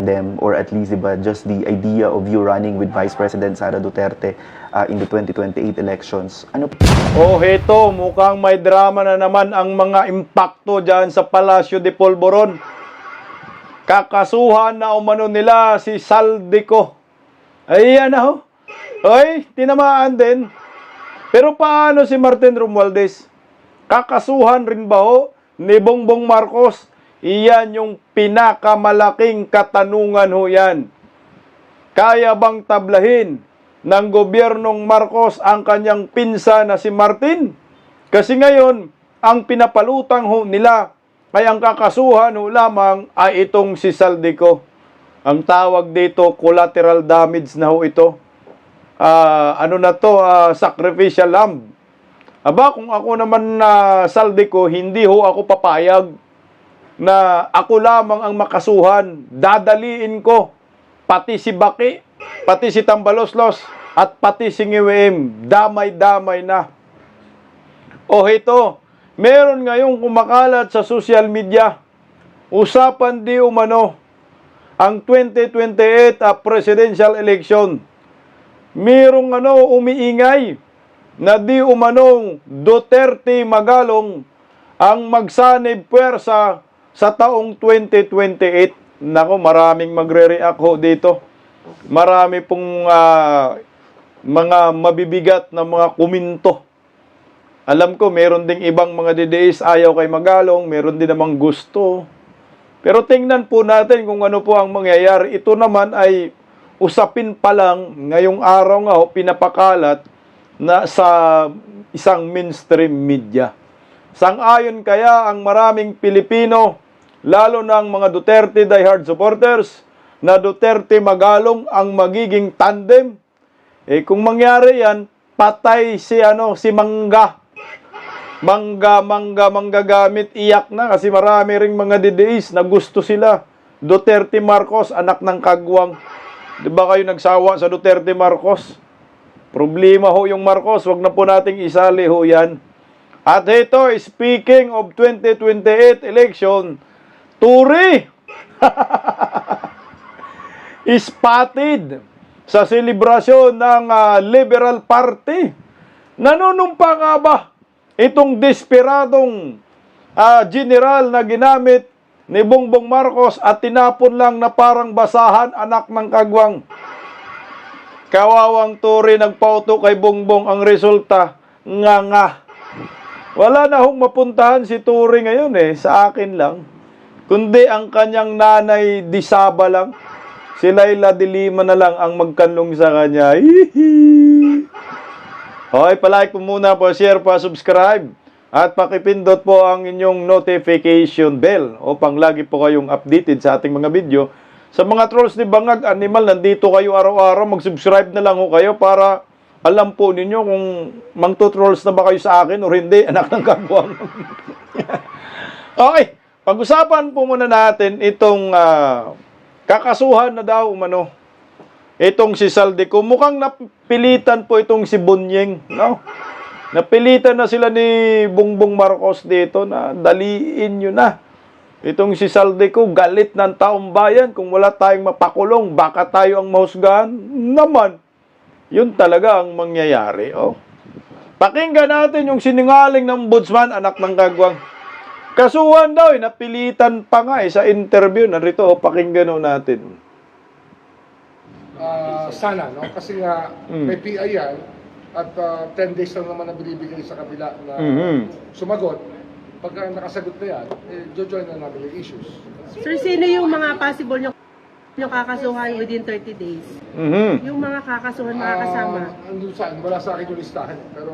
them, or at least, diba, just the idea of you running with Vice President Sara Duterte in the 2028 elections. Ano? Oh, heto, mukhang may drama na naman ang mga impakto dyan sa Palacio de Polvoron. Kakasuhan na umano nila si Saldico. Ayan na ho. Oy, tinamaan din. Pero paano si Martin Romualdez? Kakasuhan rin ba ho ni Bongbong Marcos? Iyan yung pinakamalaking katanungan ho yan. Kaya bang tablahin ng gobyernong Marcos ang kanyang pinsa na si Martin? Kasi ngayon, ang pinapalutang ho nila, kaya ang kakasuhan ho lamang ay itong si Saldico. Ang tawag dito, collateral damage na ho ito. Sacrificial lamb. Aba, kung ako naman na Saldico, hindi ho ako papayag na ako lamang ang makasuhan. Dadaliin ko pati si Baki, pati si Tambaloslos, at pati si Ngiwem. Damay-damay na. O ito, meron ngayong kumakalat sa social media, usapan di umano ang 2028 presidential election. Merong umiingay na di umanong Duterte Magalong ang magsanib puwersa sa taong 2028. Nako, maraming magre-react ho dito. Marami pong mga mabibigat na mga kuminto. Alam ko, meron ding ibang mga DDS ayaw kay Magalong, meron din namang gusto. Pero tingnan po natin kung ano po ang mangyayari. Ito naman ay usapin pa lang, ngayong araw nga ho, pinapakalat na sa isang mainstream media. Sang-ayon kaya ang maraming Pilipino, lalo na ang mga Duterte diehard supporters, na Duterte Magalong ang magiging tandem. Kung mangyari yan, patay si Mangga. Manggagamit, iyak na kasi marami ring mga DDS na gusto sila. Duterte Marcos, anak ng kagwang. Di ba kayo nagsawa sa Duterte Marcos? Problema ho yung Marcos, wag na po nating isali ho yan. At ito, speaking of 2028 election, Turi spotted sa selebrasyon ng Liberal Party. Nanunumpa nga ba itong desperadong general na ginamit ni Bongbong Marcos at tinapon lang na parang basahan, anak ng kagwang? Kawawang Turi, nagpauto kay Bongbong, ang resulta, nga. Wala na hong mapuntahan si Turi ngayon sa akin lang. Kundi ang kanyang nanay Disaba lang. Si Laila de Lima na lang ang magkanlong sa kanya. Okay, palike po muna po, share po, subscribe. At pakipindot po ang inyong notification bell upang lagi po kayong updated sa ating mga video. Sa mga trolls ni Bangag Animal, nandito kayo araw-araw. Mag-subscribe na lang ho kayo para alam po ninyo kung mangto-trolls na ba kayo sa akin o hindi, anak ng kagwang. Okay, pag-usapan po muna natin itong kakasuhan na daw umano. Itong si Saldico, mukhang napilitan po itong si Bunyeng, no? Napilitan na sila ni Bongbong Marcos dito na daliin nyo na. Itong si Saldico, galit ng taong bayan. Kung wala tayong mapakulong, baka tayo ang mahusgahan. Naman, yun talaga ang mangyayari. Pakinggan natin yung sinungaling ng ombudsman, anak ng kagwang. Kasuhan daw, napilitan pa nga sa interview. Narito, pakinggan natin. Sana, no? Kasi nga, may PI yan, at 10 days lang naman na binibigay sa kabila na sumagot. Pagka nakasagot na yan, jojoin na namin yung issues. Sir, sino yung mga possible nyo kakasuhan within 30 days? Yung mga kakasuhan makakasama? Andun saan, wala sa akin yung listahan. Pero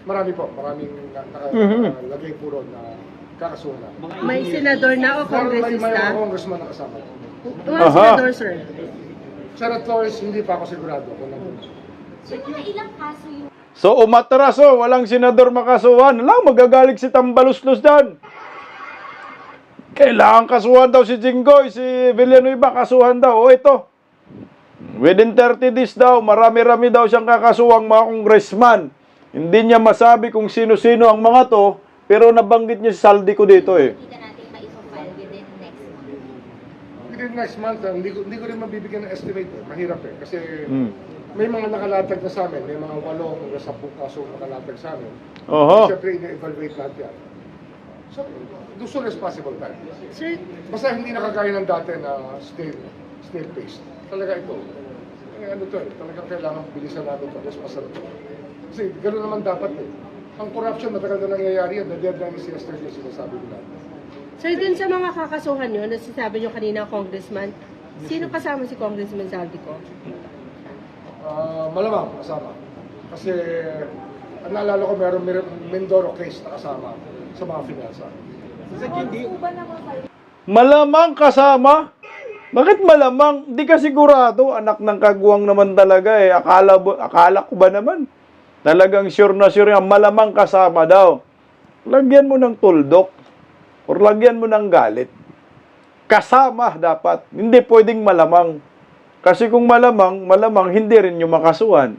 marami po, maraming nakalagay po ron na kakasuhan na. May senador na o May kongresista? congressman na kasama. Mga senador, sir? Senate Flores, hindi pa ako sigurado kung nandun. So, ilang kaso yung... So, umatras walang senador makasuhan. Alam, magagaling si Tambaloslos dyan. Kailangan kasuhan daw si Jinggoy, si Villanueva, kasuhan daw. Ito, within 30 days daw, marami-rami daw siyang kakasuhang mga congressman. Hindi niya masabi kung sino-sino ang mga to, pero nabanggit niya si Saldico dito Kita natin ma-file within next month. Within within next month, hindi ko rin mabibigyan ng estimate. Mahirap eh. Kasi may mga nakalatag na sa amin. May mga 8 hanggang 10 kaso nakalatag sa amin. Oho. Siyempre, ina-evaluate natin yan. So, do soon as possible tayo. Sir, Basta hindi nakagaya ng dati na snail pace. Talaga ito. Ano to eh, talagang kailangan bilisan namin ito. Mas masarap ito. Kasi gano'n naman dapat eh. Ang corruption, matagal na nangyayari yan. The deadline is yesterday, sinasabi nila. sir, dun sa mga kakasuhan nyo, nasasabi nyo kanina, Congressman, sino kasama si Congressman Saldico? Malamang kasama. Kasi, ang naalala ko, meron Mindoro case na kasama sa mga finansa. Malamang kasama? Bakit malamang? Di ka sigurado. Anak ng kagwang naman talaga eh. Akala ko ba naman? Talagang sure na sure yan. Malamang kasama daw. Lagyan mo ng tuldok. Or lagyan mo ng galit. Kasama dapat. Hindi pwedeng malamang. Kasi kung malamang hindi rin yung makasuhan.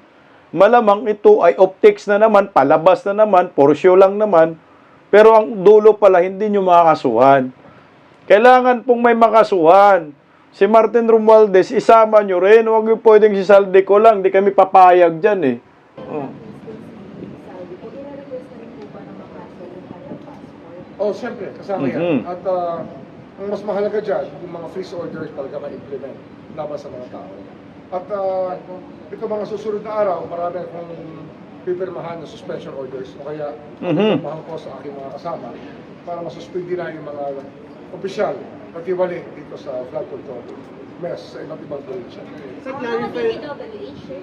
Malamang ito ay optics na naman, palabas na naman, porsyo lang naman. Pero ang dulo pala hindi nyo makakasuhan. Kailangan pong may makasuhan. Si Martin Romualdez, isama nyo rin. Huwag yung pwedeng si Saldico lang. Di kami papayag dyan eh. Oh, siyempre, kasama yan. At ang mas mahalaga dyan, yung mga freeze orders talaga ma-implement laban sa mga tao. At ito mga susunod na araw, marami akong pipirmahan na suspension orders o kaya pipirmahan ko sa aking mga kasama para masuspindi na yung mga opisyal patiwali dito sa flood control mess sa iba't ibang provincia.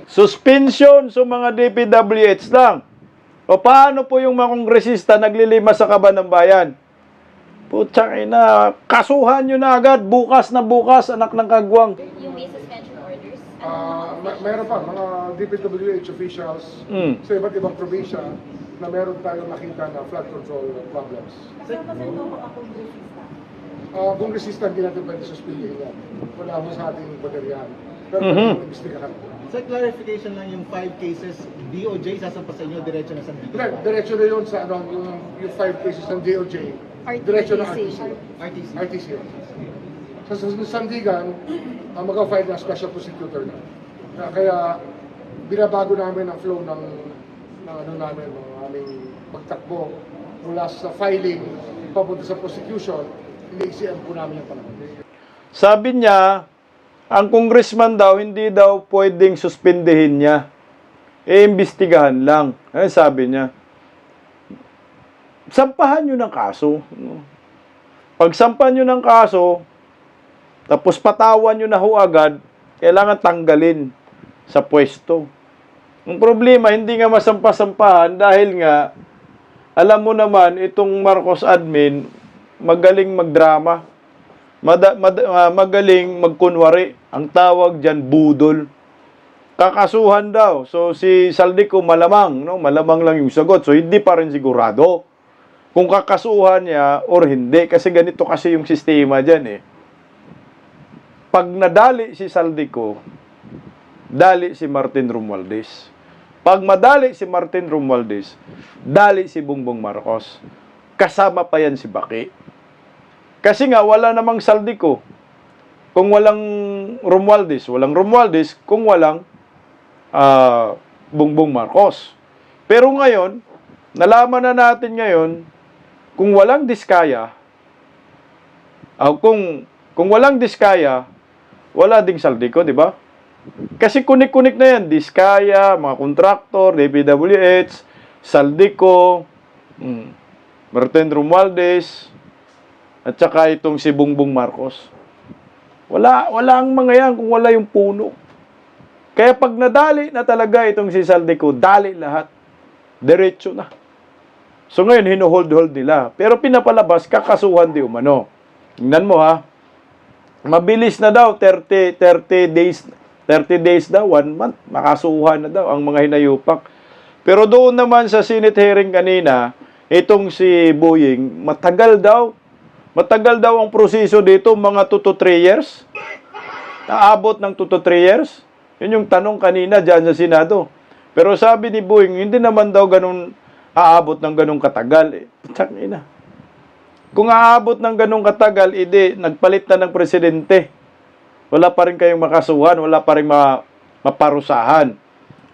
Suspension sa mga DPWH lang. O paano po yung mga kongresista naglilima sa kaban ng bayan? Putsang ina, kasuhan nyo na agad, bukas na bukas, anak ng kagwang. Yung may suspension orders? Mayroon pa, mga DPWH officials sa iba't ibang probinsya na meron tayong nakita na flood control problems. Kongresista, hindi natin pwede suspindihin yan. Wala mo sa ating bateryahan. Pero pwede imbestigahan. Sa clarification lang, yung 5 cases, DOJ sasampa sa inyo, diretso na sa DOJ. Diretso na yun sa ano, yung 5 cases ng DOJ. Diretso na RTC. RTC. RTC. Sa Sandigan, mag-file ng special prosecutor na. Kaya binabago namin ang flow ng ano namin, ng aming pagtakbo mula sa filing papunta sa prosecution, iniisiyan po namin yung panahon. Sabi niya, ang congressman daw, hindi daw pwedeng suspindihin niya. Iimbestigahan lang. Ay, sabi niya. Sampahan nyo ng kaso. Pag sampahan nyo ng kaso, tapos patawan nyo na ho agad, kailangan tanggalin sa pwesto. Ang problema, hindi nga masampa-sampahan dahil nga, alam mo naman, itong Marcos admin, magaling magdrama. Magaling magkunwari. Ang tawag dyan, budol. Kakasuhan daw. So, si Saldico malamang, no? Malamang lang yung sagot. So, hindi pa rin sigurado kung kakasuhan niya or hindi. Kasi ganito kasi yung sistema dyan eh. Pag nadali si Saldico, dali si Martin Romualdez. Pag madali si Martin Romualdez, dali si Bongbong Marcos. Kasama pa yan si Baki. Kasi nga, wala namang Saldico. Kung walang Romualdez, walang Romualdez, kung walang Bongbong Marcos. Pero ngayon, nalaman na natin ngayon, kung walang Diskaya, kung walang Diskaya, wala ding Saldico, di ba? Kasi kunik-kunik na yan, Diskaya, mga kontraktor, DPWH, Saldico, Martin Romualdez, at saka itong si Bongbong Marcos. Wala ang mga yan kung wala yung puno. Kaya pag nadali na talaga itong si Saldico, dali lahat. Diretso na. So ngayon, hinuhold-hold nila. Pero pinapalabas, kakasuhan di umano. Tingnan mo ha. Mabilis na daw, 30 days daw, 1 month. Makasuhan na daw ang mga hinayupak. Pero doon naman sa Senate hearing kanina, itong si Boying, matagal daw. Matagal daw ang proseso dito, mga 2 to 3 years. Naabot ng 2 to 3 years. Yun yung tanong kanina dyan sa Senado. Pero sabi ni Boying, hindi naman daw ganun aabot ng ganung katagal. Kung aabot ng ganung katagal, nagpalit na ng presidente. wala pa rin kayong makasuhan, wala pa rin maparusahan.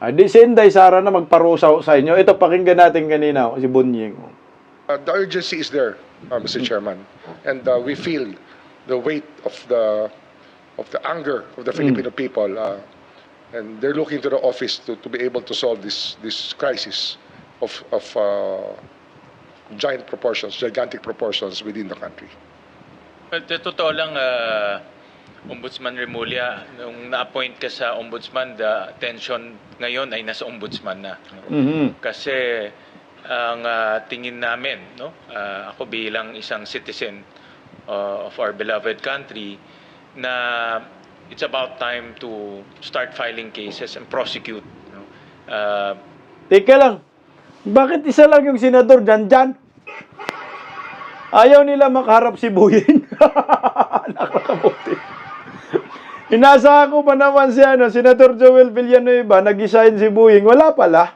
Di si Inday Sara na magparusa sa inyo. Ito, pakinggan natin kanina, si Bunying. The urgency is there, Mr. Chairman, and we feel the weight of the anger of the Filipino people, and they're looking to the office to be able to solve this crisis of gigantic proportions within the country. Well, totoo lang, Ombudsman Remulla, nung na-appoint ka sa Ombudsman, the attention ngayon ay nasa Ombudsman na. No? Kasi ang tingin namin, no? Ako bilang isang citizen of our beloved country, na it's about time to start filing cases and prosecute. No? Teka lang, bakit isa lang yung senador dyan? Ayaw nila makaharap si Buying. Nakakabuti. Inasa ko pa naman si Senator Joel Villanueva, nag-isign si Buying. Wala pala.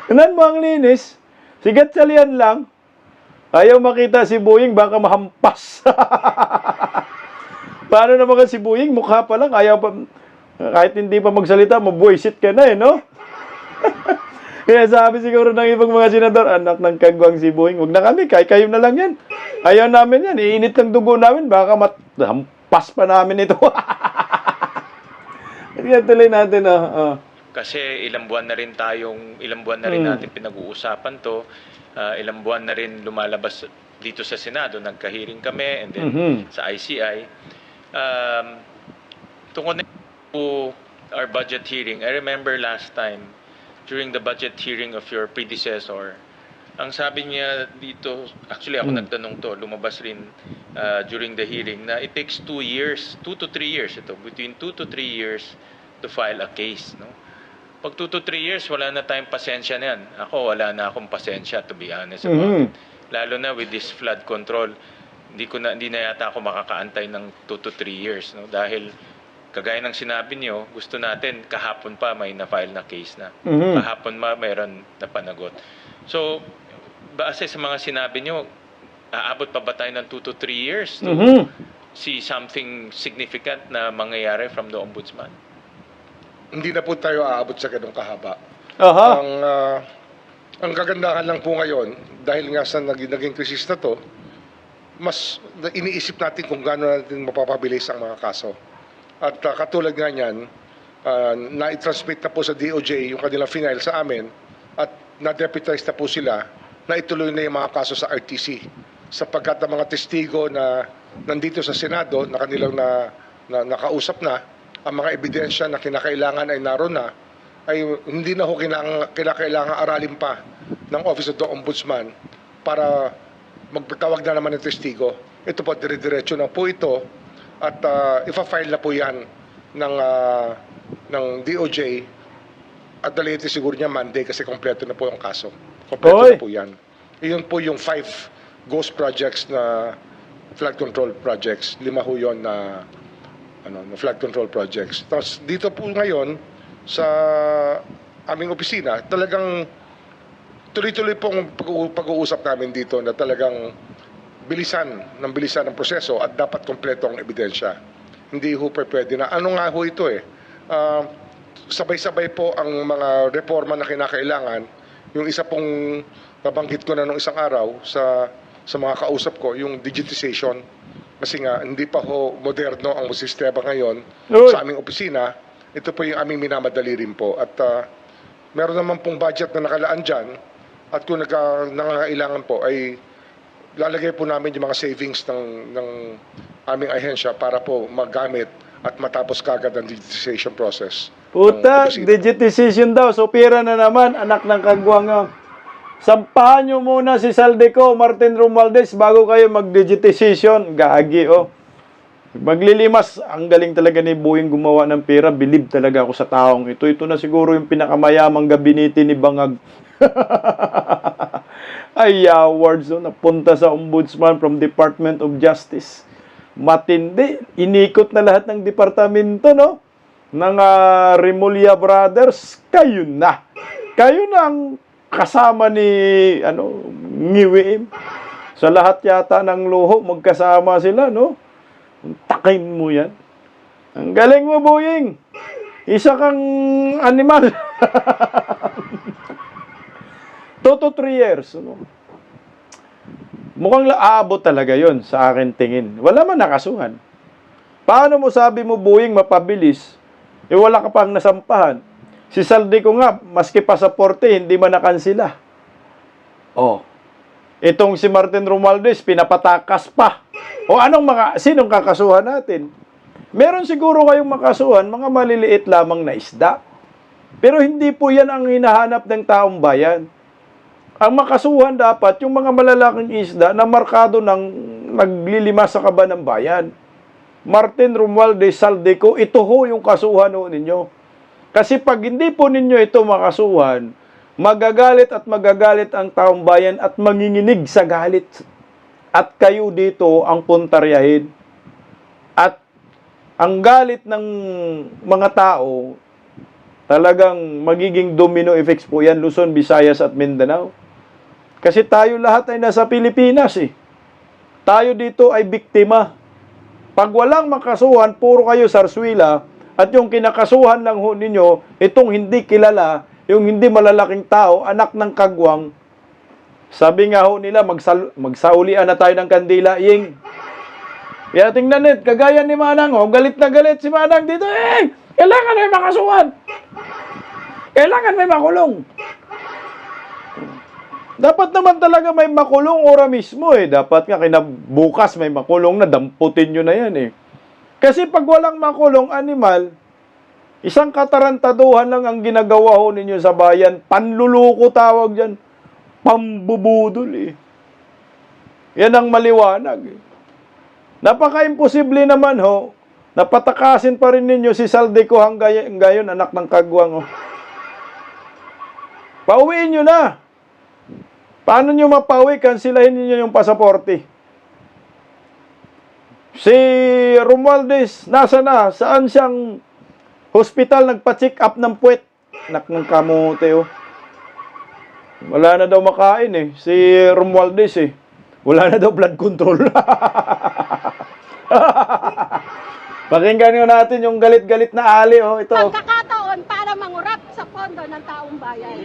Tingnan mo ang linis. Sigat salian lang. Ayaw makita si Buying, baka mahampas. Paano naman si Buying? Mukha pa lang. Ayaw pa, kahit hindi pa magsalita, mabuisit ka na no? Kaya sabi siguro ng ibang mga senador, anak ng kagwang si Buying, wag na kami, kayo na lang yan. Ayaw namin yan, iinit ng dugo namin, baka hampas pa namin ito. Kaya tuloy natin, Kasi ilang buwan na rin natin pinag-uusapan to. Ilang buwan na rin lumalabas dito sa Senado, nagka-hearing kami, and then sa ICI. Tungkol to our budget hearing, I remember last time, during the budget hearing of your predecessor, ang sabi niya dito, actually ako nagtanong to, lumabas rin during the hearing, na it takes 2 to 3 years, between 2 to 3 years to file a case. No? Pag 2 to 3 years, wala na tayong pasensya na yan. Ako, wala na akong pasensya, to be honest about it. Lalo na with this flood control, hindi na yata ako makakaantay ng 2 to 3 years. No? Dahil, kagaya ng sinabi niyo, gusto natin kahapon pa may na-file na case na. Kahapon mayroon na panagot. So, base sa mga sinabi niyo, aabot pa ba tayo ng 2 to 3 years to see something significant na mangyayari from the Ombudsman? Hindi na po tayo aabot sa ganung kahaba. Aha. Ang kagandahan lang po ngayon, dahil nga sa naging krisis na to, mas iniisip natin kung gaano natin mapapabilis ang mga kaso. At katulad nga niyan, na-transmit na po sa DOJ yung kanilang final sa amin at na-deputize na po sila na ituloy na yung mga kaso sa RTC. Sapagkat ang mga testigo na nandito sa Senado na kanilang nakausap na, ang mga ebidensya na kinakailangan ay naroon na, ay hindi na ho kinakailangan aralin pa ng Office of the Ombudsman para magpatawag na naman ng testigo. Ito po, dire-diretso na po ito at ipa-file na po yan ng DOJ at the latest siguro niya Monday kasi kompleto na po yung kaso. Kompleto na po yan. Iyon po yung 5 ghost projects na flood control projects. 5 ho yun na flood control projects. Tapos dito po ngayon sa aming opisina, talagang tuloy-tuloy pong pag-uusap namin dito na talagang bilisan ng proseso at dapat kompleto ang ebidensya. Hindi ho pwede na. Ano nga ho ito sabay-sabay po ang mga reforma na kinakailangan. Yung isa pong nabanggit ko na nung isang araw sa mga kausap ko, yung digitization. Kasi nga, hindi pa ho moderno ang sistema ngayon sa aming opisina. Ito po yung aming minamadali rin po. At meron naman pong budget na nakalaan dyan. At kung nangangailangan po ay lalagay po namin yung mga savings ng aming ahensya para po magamit at matapos kagad ang digitization process. Puta, digitization daw. So, pera na naman, anak ng kagwang. Sampahan nyo muna si Saldico, Martin Romualdez, bago kayo mag-digitization. Gagi, Maglilimas. Ang galing talaga ni Buying gumawa ng pera. Believe talaga ako sa taong ito. Ito na siguro yung pinakamayamang gabinete ni Bangag. Ay, awards, napunta sa Ombudsman from Department of Justice. Matindi. Inikot na lahat ng departamento, ng Remulla Brothers. Kayo na. Kayo na ang kasama ni Ngiwiim. Sa lahat yata ng luho, magkasama sila, Takin mo yan. Ang galing mo, Boying. Isa kang animal. 2 to 3 years. Ano? Mukhang aabot talaga yon sa akin tingin. Wala man nakasuhan. Paano mo sabi mo, Boying, mapabilis? Wala ka pang nasampahan. Si Saldico nga, maski pasaporte, hindi man nakansila. Oh. Itong si Martin Romualdez, pinapatakas pa. O sinong kakasuhan natin? Meron siguro kayong makasuhan, mga maliliit lamang na isda. Pero hindi po yan ang hinahanap ng taong bayan. Ang makasuhan dapat yung mga malalaking isda na markado ng naglilima sa kaba ng bayan. Martin Romualdez, Saldico, ito ho yung kasuhan ho ninyo. Kasi pag hindi po ninyo ito makasuhan, magagalit at magagalit ang taong bayan at manginginig sa galit. At kayo dito ang puntaryahin. At ang galit ng mga tao, talagang magiging domino effects po yan, Luzon, Visayas at Mindanao. Kasi tayo lahat ay nasa Pilipinas eh. Tayo dito ay biktima. Pag walang makasuhan, puro kayo sarswila, at yung kinakasuhan lang ho ninyo, itong hindi kilala, yung hindi malalaking tao, anak ng kagwang, sabi nga ho nila, magsaulian na tayo ng kandila, Ying. Kaya tingnan net, kagaya ni Manang, galit na galit si Manang dito, kailangan may makasuhan. Kailangan may makulong. Dapat naman talaga may makulong ora mismo eh. Dapat nga kinabukas may makulong na, damputin nyo na yan eh. Kasi pag walang makulong animal, isang katarantaduhan lang ang ginagawa ho ninyo sa bayan. Panluluko tawag dyan. Pambubudol eh. Yan ang maliwanag eh. Napaka-imposible naman ho, napatakasin pa rin ninyo si Saldico hanggang ngayon, anak ng kagwang. Pauwiin nyo na. Paano nyo mapauwi? Kansilahin niyo yung pasaporte. Si Romualdez, nasa na? Saan siyang hospital nagpa-check up ng puwet? Anak ng kamote, oh. Wala na daw makain eh. Si Romualdez eh. Wala na daw blood control. Pakinggan nyo natin yung galit-galit na ali, oh. Ito. Pagkakataon para mangurap sa pondo ng taong bayan.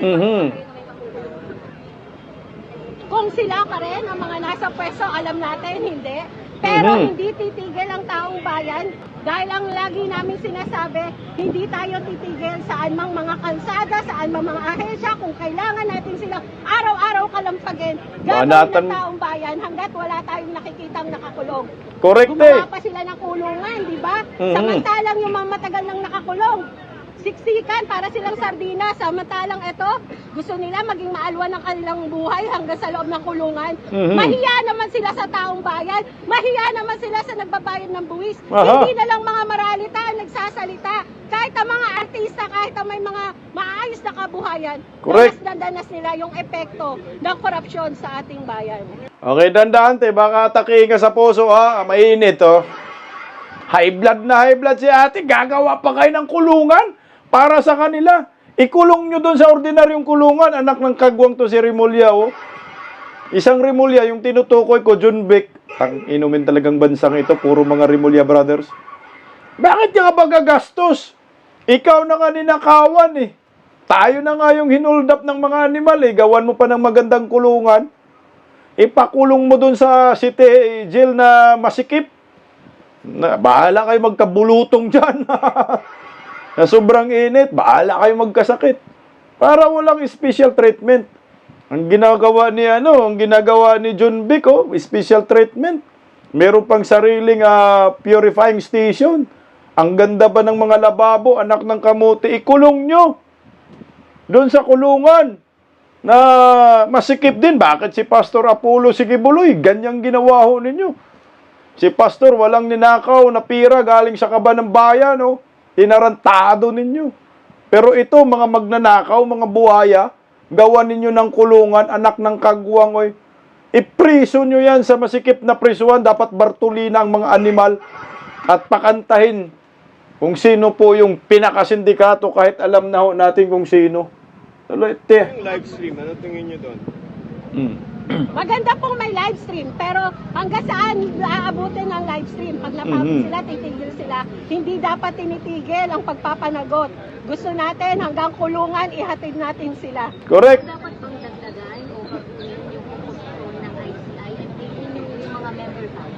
Kung sila pa rin, ang mga nasa pwesto, alam natin, hindi. Pero hindi titigil ang taong bayan dahil ang lagi namin sinasabi, hindi tayo titigil saan mang mga kalsada, saan mang mga ahensya, kung kailangan natin sila araw-araw kalampagin, gagawin ng taong bayan hanggat wala tayong nakikitang nakakulong. Correct. Gumawa pa sila ng kulungan, di ba? Samantalang yung mga matagal nang nakakulong, siksikan para silang sardinas. Samantalang ito, gusto nila maging maalwan ng kanilang buhay hanggang sa loob ng kulungan. Mahiya naman sila sa taong bayan. Mahiya naman sila sa nagbabayad ng buwis. Hindi na lang mga maralita ang nagsasalita. Kahit ang mga artista, kahit ang may mga maayos na kabuhayan, danas nila yung epekto ng korupsyon sa ating bayan. Okay, dandante, baka atakihin ka sa puso ha. Mainit oh. High blood na high blood si ate. Gagawa pa kayo ng kulungan para sa kanila. Ikulong nyo doon sa ordinaryong kulungan. Anak ng kagwang to si Remulla, oh. Isang Remulla, yung tinutukoy ko, John Beck. Inumin talagang bansang ito, puro mga Remulla brothers. Bakit ka ba gagastos? Ikaw na nga ninakawan eh. Tayo na nga yung hinuldap ng mga animal eh. Gawan mo pa ng magandang kulungan. Ipakulong mo doon sa city jail na masikip. Bahala kayo magkabulutong dyan. Na sobrang init, bahala kayo magkasakit. Para walang special treatment. Ang ginagawa ni John Beck, oh, special treatment. Meron pang sariling purifying station. Ang ganda ba ng mga lababo, anak ng kamote, ikulong nyo. Doon sa kulungan na masikip din. Bakit si Pastor Apollo Sigibuloy? Ganyang ginawa ho ninyo. Si Pastor walang ninakaw na pira galing sa kaba ng bayan, oh. Tinarantado ninyo. Pero ito, mga magnanakaw, mga buhaya, gawa ninyo ng kulungan, anak ng kagwang, oy. Ipriso nyo yan sa masikip na prisuan. Dapat bartulina ang mga animal at pakantahin kung sino po yung pinakasindikato kahit alam na ho natin kung sino. Yung live stream, ano tingin nyo doon? Maganda pong may live stream, pero hanggang saan aabutin ng live stream? Pag napagod sila, titigil sila. Hindi dapat tinitigil ang pagpapanagot. Gusto natin hanggang kulungan, ihatid natin sila. Correct. Dapat bang dagdagan o baguhin yung composition ng ICI at yung mga member count?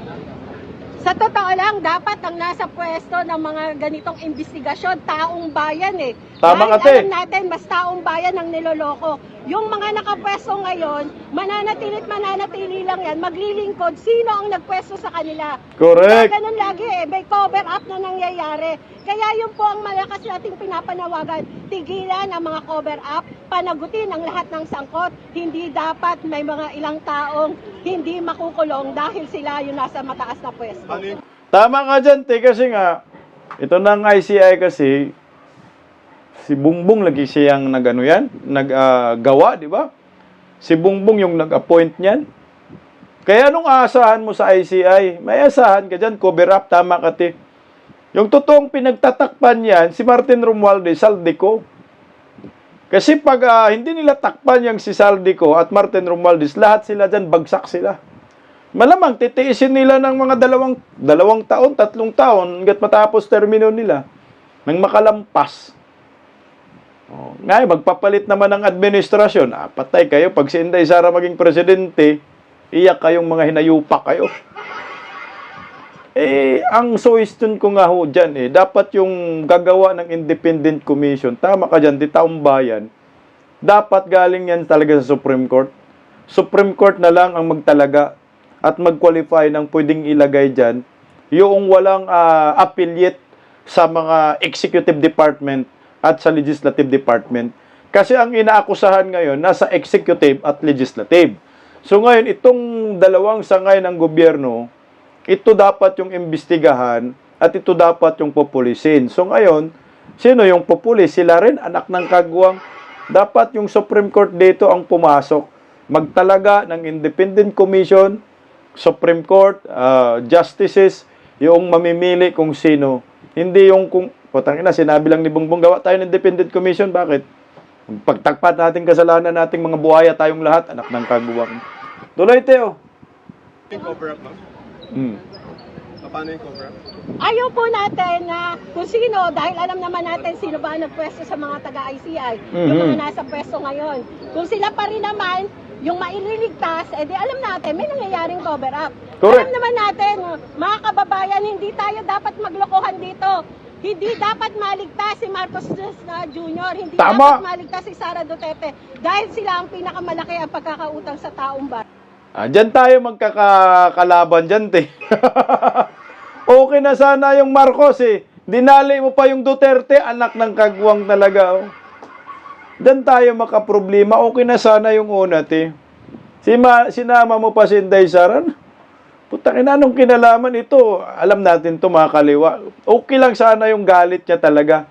Sa totoo lang, dapat ang nasa pwesto ng mga ganitong investigasyon, taong bayan eh. Tama ka, Dahil te. alam natin, mas taong bayan ang niloloko. Yung mga nakapwesto ngayon, mananatili lang yan, maglilingkod, sino ang nagpwesto sa kanila. Correct. Kaya ganun lagi eh, may cover up na nangyayari. Kaya yun po ang malakas nating pinapanawagan, tigilan ang mga cover up, panagutin ang lahat ng sangkot. Hindi dapat may mga ilang taong hindi makukulong dahil sila yung nasa mataas na pwesto. Tama ka dyan, te, kasi nga, ito ng ICI kasi, si Bungbong lagi siyang naggawa, di ba? Si Bungbong yung nag-appoint niyan. Kaya nung aasahan mo sa ICI, may asahan ka dyan, cover up, tama ka, te. Yung totoong pinagtatakpan yan, si Martin Romualdez, Saldico. Kasi pag hindi nila takpan yung si Saldico at Martin Romualdez, lahat sila dyan, bagsak sila. Malamang, titiisin nila ng mga dalawang taon, 3 taon, hanggat matapos termino nila, nang makalampas. Ngayon, magpapalit naman ng administrasyon. Patay kayo. Pag si Inday Sara maging presidente, iyak kayong mga hinayupak kayo. Ang suggestion ko nga ho dyan, dapat yung gagawa ng independent commission, tama ka dyan, di taong bayan, dapat galing yan talaga sa Supreme Court. Supreme Court na lang ang magtalaga at mag-qualify ng pwedeng ilagay dyan yung walang affiliate sa mga executive department at sa legislative department. Kasi ang inaakusahan ngayon, nasa executive at legislative. So ngayon, itong dalawang sangay ng gobyerno, ito dapat yung imbestigahan at ito dapat yung populisin. So ngayon, sino yung populis? Sila rin, anak ng kagwang. Dapat yung Supreme Court dito ang pumasok. Magtalaga ng independent commission, Supreme Court, justices, yung mamimili kung sino. Hindi yung kung, putangina, sinabi lang ni Bongbong, gawa tayo ng independent commission. Bakit? Pagtakpat natin kasalanan nating mga buhaya tayong lahat, anak ng kagwang. Tuloy, Teo. Paano yung cover up? Ayaw po natin na kung sino, dahil alam naman natin sino ba ang nagpwesto sa mga taga-ICI, yung mga nasa pwesto ngayon. Kung sila pa rin naman, yung maililigtas, di alam natin, may nangyayaring cover up. Correct. Alam naman natin, mga kababayan, hindi tayo dapat maglokohan dito. Hindi dapat maligtas si Marcos Jr., hindi Tama. dapat maligtas si Sara Duterte, dahil sila ang pinakamalaki ang pagkakautang sa taong bayan. Diyan tayo magkakalaban dyan, te. Okay na sana yung Marcos, Dinali mo pa yung Duterte, anak ng kagwang talaga, Diyan tayo makaproblema. Okay na sana yung una, te. Sinama mo pa si Inday Sara. Putangina, anong kinalaman ito? Alam natin to mga kaliwa. Okay lang sana yung galit niya talaga.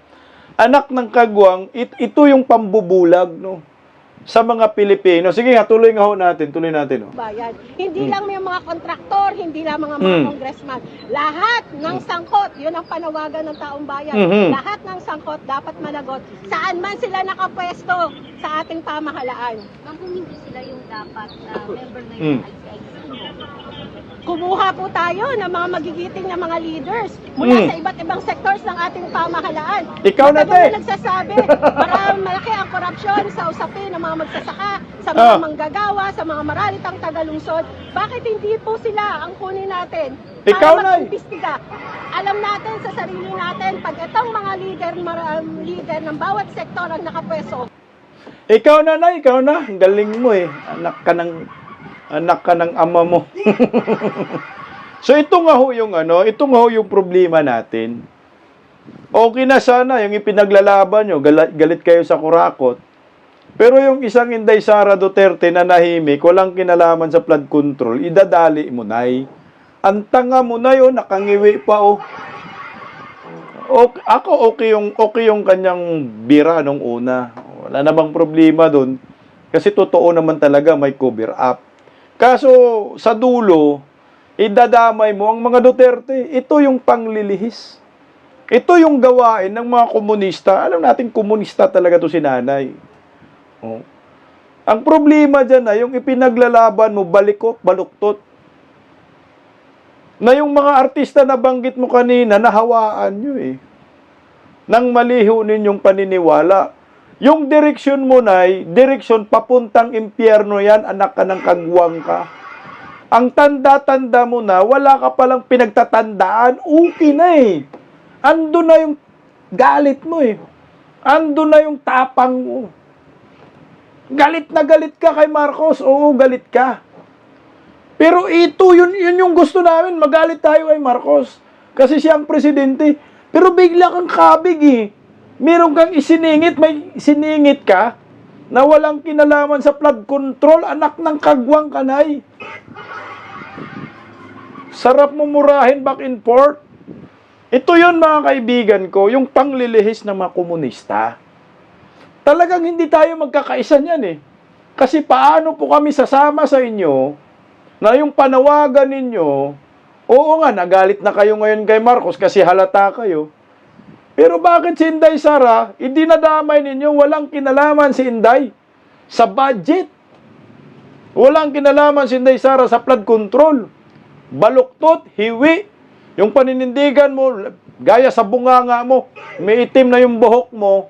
Anak ng kagwang, ito yung pambubulag, no? Sa mga Pilipino. Sige nga, tuloy natin. Bayan. Hindi lang may mga kontraktor, hindi lang mga congressman. Lahat ng sangkot, yun ang panawagan ng taong bayan. Lahat ng sangkot dapat managot saan man sila nakapwesto sa ating pamahalaan. Ma'am, kung hindi sila yung dapat na member na yung ICI, Kumuha po tayo ng mga magigiting na mga leaders mula sa iba't ibang sectors ng ating pamahalaan. Ikaw na, Matagal te. na nagsasabi, malaki ang korupsyon sa usapin ng mga magsasaka, sa mga manggagawa, sa mga maralitang tagalungsod. Bakit hindi po sila ang kunin natin? Ikaw Para na. mag-imbestiga. Alam natin sa sarili natin, pag itong mga leader ng bawat sektor ang nakapwesto, Ikaw na. Ang galing mo, Anak ka ng ama mo. So ito nga ho yung problema natin. Okay na sana yung ipinaglalaban nyo, galit kayo sa kurakot. Pero yung isang Inday Sara Duterte na nahimik, walang kinalaman sa flood control, idadali mo na. Ang tanga mo na nakangiwi pa Ako okay yung kanyang bira nung una. Wala namang problema doon. Kasi totoo naman talaga may cover up. Kaso sa dulo, idadamay mo ang mga Duterte. Ito yung panglilihis. Ito yung gawain ng mga komunista. Alam natin, komunista talaga to si nanay. Ang problema dyan na yung ipinaglalaban mo, balikot, baluktot. Na yung mga artista na banggit mo kanina, nahawaan nyo eh. Nang maliho ninyong paniniwala. Yung direksyon mo na direksyon papuntang impyerno yan, anak ka ng kagwang ka. Ang tanda-tanda mo na, wala ka palang pinagtatandaan, okay na eh. Ando na yung galit mo eh. Ando na yung tapang mo. Galit na galit ka kay Marcos. Oo, galit ka. Pero ito, yun yung gusto namin. Magalit tayo kay Marcos. Kasi siya ang presidente. Pero bigla kang kabig eh. Meron kang isiningit, may isiningit ka na walang kinalaman sa flood control. Anak ng kagwang kanay. Sarap mo murahin back and forth. Ito yun mga kaibigan ko, yung panglilihis ng mga komunista. Talagang hindi tayo magkakaisa niyan eh. Kasi paano po kami sasama sa inyo na yung panawagan ninyo, oo nga, nagalit na kayo ngayon kay Marcos kasi halata kayo. Pero bakit si Inday Sara, hindi nadamay ninyo, walang kinalaman si Inday sa budget. Walang kinalaman si Inday Sara sa flood control. Baluktot, hiwi, yung paninindigan mo, gaya sa bunganga mo, may itim na yung buhok mo,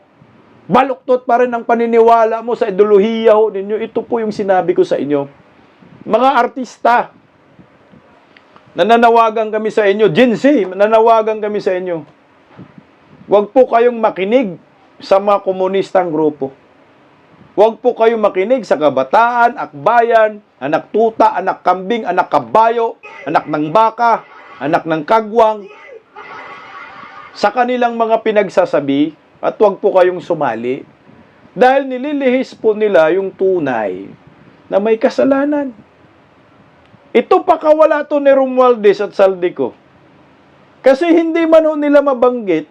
baluktot pa rin ang paniniwala mo sa ideolohiya ho ninyo. Ito po yung sinabi ko sa inyo. Mga artista, nananawagan kami sa inyo. Gen Z, nananawagan kami sa inyo. Huwag po kayong makinig sa mga komunistang grupo. Huwag po kayong makinig sa kabataan, akbayan, anak tuta, anak kambing, anak kabayo, anak ng baka, anak ng kagwang. Sa kanilang mga pinagsasabi, at huwag po kayong sumali. Dahil nililihis po nila yung tunay na may kasalanan. Ito pakawala to ni Romualdez at Saldico. Kasi hindi man nila banggit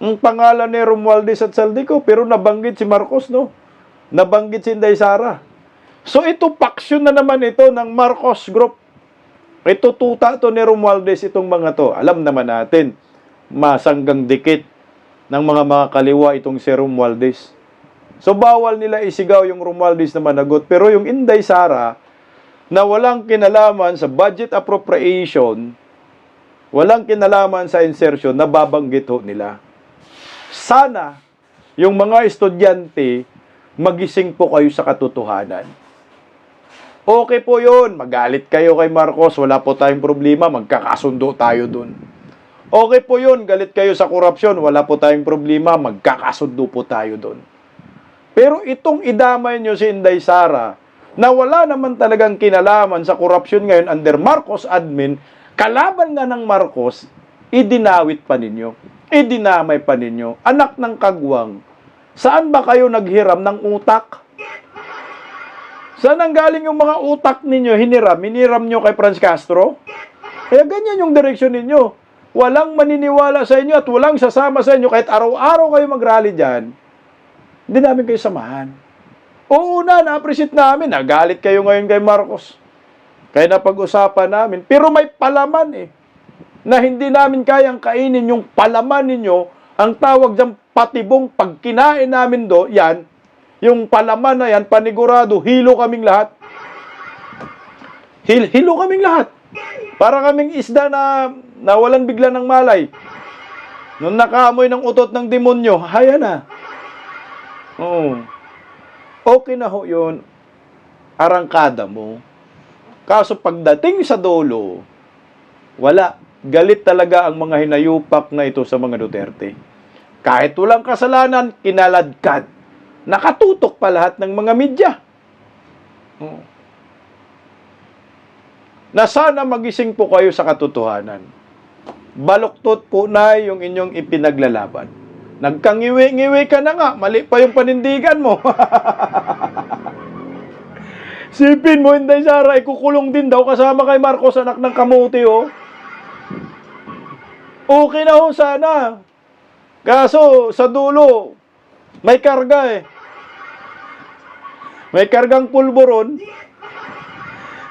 ang pangalan ni Romualdez at Saldico, pero nabanggit si Marcos, no? Nabanggit si Inday Sara. So ito, paksyon na naman ito ng Marcos Group. Ito tuta to ni Romualdez, itong mga to. Alam naman natin, masanggang dikit ng mga kaliwa itong si Romualdez. So bawal nila isigaw yung Romualdez na managot. Pero yung Inday Sara, na walang kinalaman sa budget appropriation, walang kinalaman sa insertion, nababanggit ho nila. Sana, yung mga estudyante, magising po kayo sa katotohanan. Okay po yun, magalit kayo kay Marcos, wala po tayong problema, magkakasundo tayo dun. Okay po yun, galit kayo sa korupsyon, wala po tayong problema, magkakasundo po tayo dun. Pero itong idamay nyo si Inday Sara, na wala naman talagang kinalaman sa korupsyon ngayon under Marcos admin, kalaban nga ng Marcos, idinawit pa ninyo, idinamay pa ninyo, anak ng kagwang. Saan ba kayo naghiram ng utak? Saan ang galing yung mga utak ninyo hiniram nyo kay Franz Castro? Kaya ganyan yung direksyon ninyo. Walang maniniwala sa inyo at walang sasama sa inyo kahit araw-araw kayo mag-rally dyan. Hindi namin kayo samahan. Oo na-appreciate namin. Nagalit kayo ngayon kay Marcos. Kaya napag-usapan namin. Pero may palaman eh. Na hindi namin kayang kainin yung palaman ninyo. Ang tawag dyan patibong pag kinain namin yan, yung palaman na yan, panigurado, hilo kaming lahat. Hilo kaming lahat. Para kaming isda na nawalan bigla ng malay. Nung nakaamoy ng utot ng demonyo, haya na. Oo. Okay na ho yun. Arangkada mo. Kaso pagdating sa dulo, wala. Galit talaga ang mga hinayupak na ito sa mga Duterte. Kahit walang kasalanan, kinaladkad. Nakatutok pa lahat ng mga media. Oo. Na sana magising po kayo sa katotohanan. Baluktot po na yung inyong ipinaglalaban. Nagkangiwi-ngiwi ka na nga, mali pa yung panindigan mo. Sipin mo, Inday Sara, ikukulong din daw kasama kay Marcos, anak ng kamuti, oh. Okay na ho sana. Kaso, sa dulo, may karga eh. May kargang pulburon.